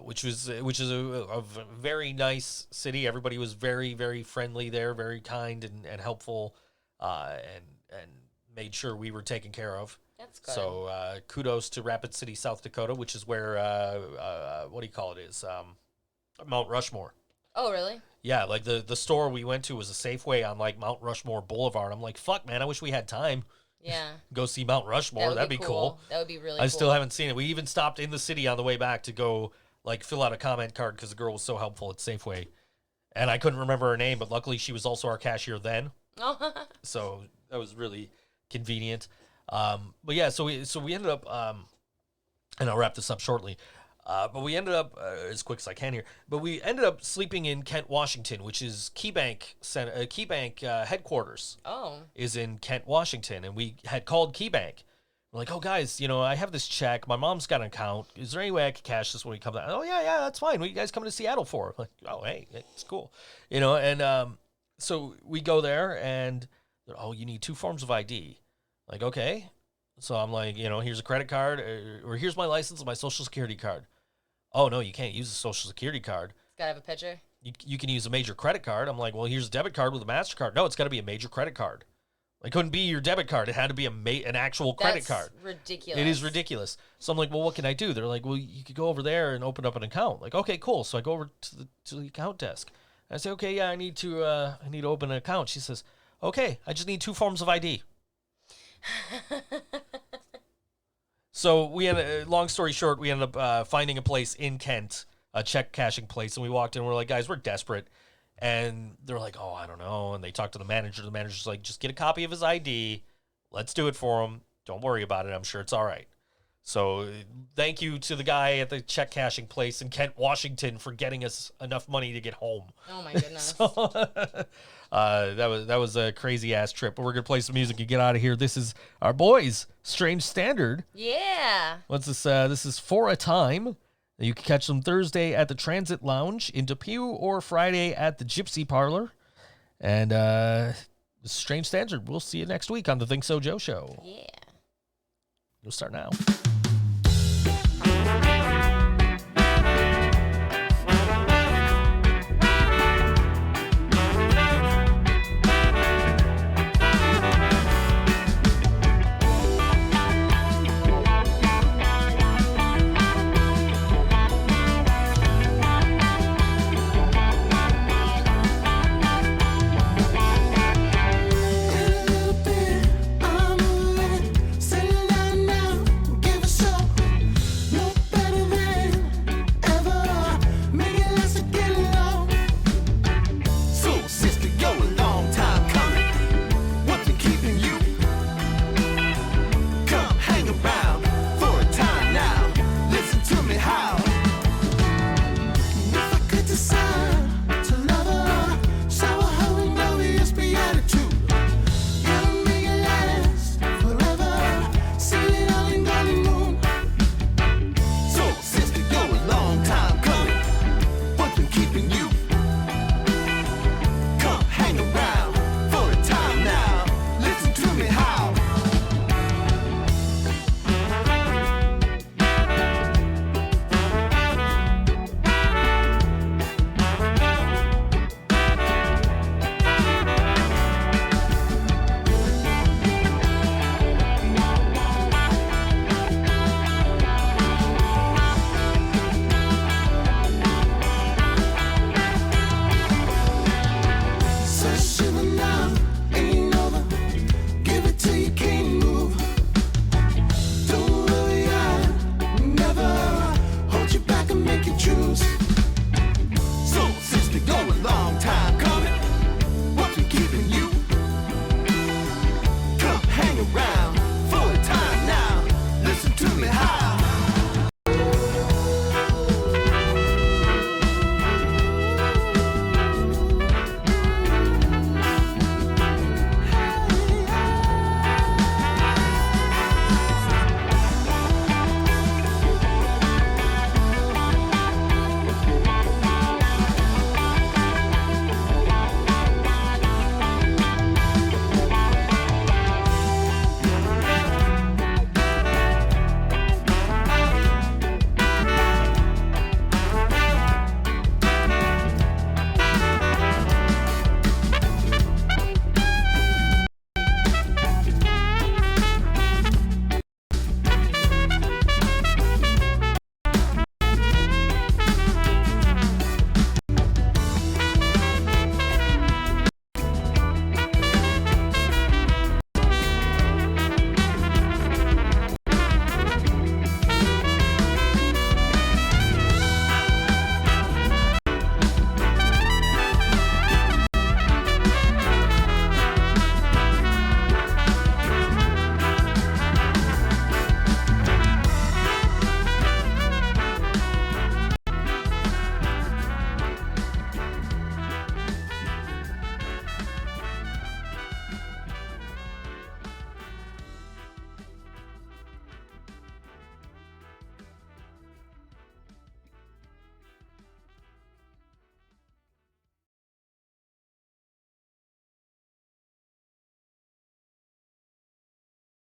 Which is a very nice city. Everybody was very, very friendly there, very kind and helpful, and made sure we were taken care of.
That's good.
So kudos to Rapid City, South Dakota, which is where what do you call it is Mount Rushmore.
Oh, really?
Yeah, like the store we went to was a Safeway on like Mount Rushmore Boulevard. I'm like, fuck, man, I wish we had time.
Yeah.
Go see Mount Rushmore. That'd be cool.
That would be really
I
cool.
still haven't seen it. We even stopped in the city on the way back to go like fill out a comment card because the girl was so helpful at Safeway. And I couldn't remember her name, but luckily she was also our cashier then. So that was really convenient. But yeah, so we ended up, and I'll wrap this up shortly. But we ended up, as quick as I can here, but we ended up sleeping in Kent, Washington, which is KeyBank headquarters
Oh.
is in Kent, Washington. And we had called KeyBank. We're like, oh, guys, I have this check. My mom's got an account. Is there any way I could cash this when we come down? Oh, yeah, that's fine. What are you guys coming to Seattle for? I'm like, oh, hey, it's cool. And so we go there and, you need 2 forms of ID. Like, okay. So I'm like, here's a credit card or here's my license and my social security card. Oh, no, you can't use a social security card.
It's got to have a picture.
You can use a major credit card. I'm like, well, here's a debit card with a MasterCard. No, it's got to be a major credit card. It couldn't be your debit card. It had to be an actual credit card.
Ridiculous.
It is ridiculous. So I'm like, well, what can I do? They're like, well, you could go over there and open up an account. Like, okay, cool. So I go over to the account desk. I say, okay, yeah, I need to open an account. She says, okay, I just need 2 forms of ID. So long story short, we ended up finding a place in Kent, a check cashing place, and we walked in. We're like, guys, we're desperate. And they're like, oh, I don't know. And they talked to the manager. The manager's like, just get a copy of his ID. Let's do it for him. Don't worry about it. I'm sure it's all right. So thank you to the guy at the check cashing place in Kent, Washington for getting us enough money to get home.
Oh, my goodness.
So, that was a crazy ass trip. But we're going to play some music and get out of here. This is our boys, Strange Standard.
Yeah.
What's this? This is For a Time. You can catch them Thursday at the Transit Lounge in Depew or Friday at the Gypsy Parlor. And this is Strange Standard. We'll see you next week on the Think So Joe Show.
Yeah.
We'll start now.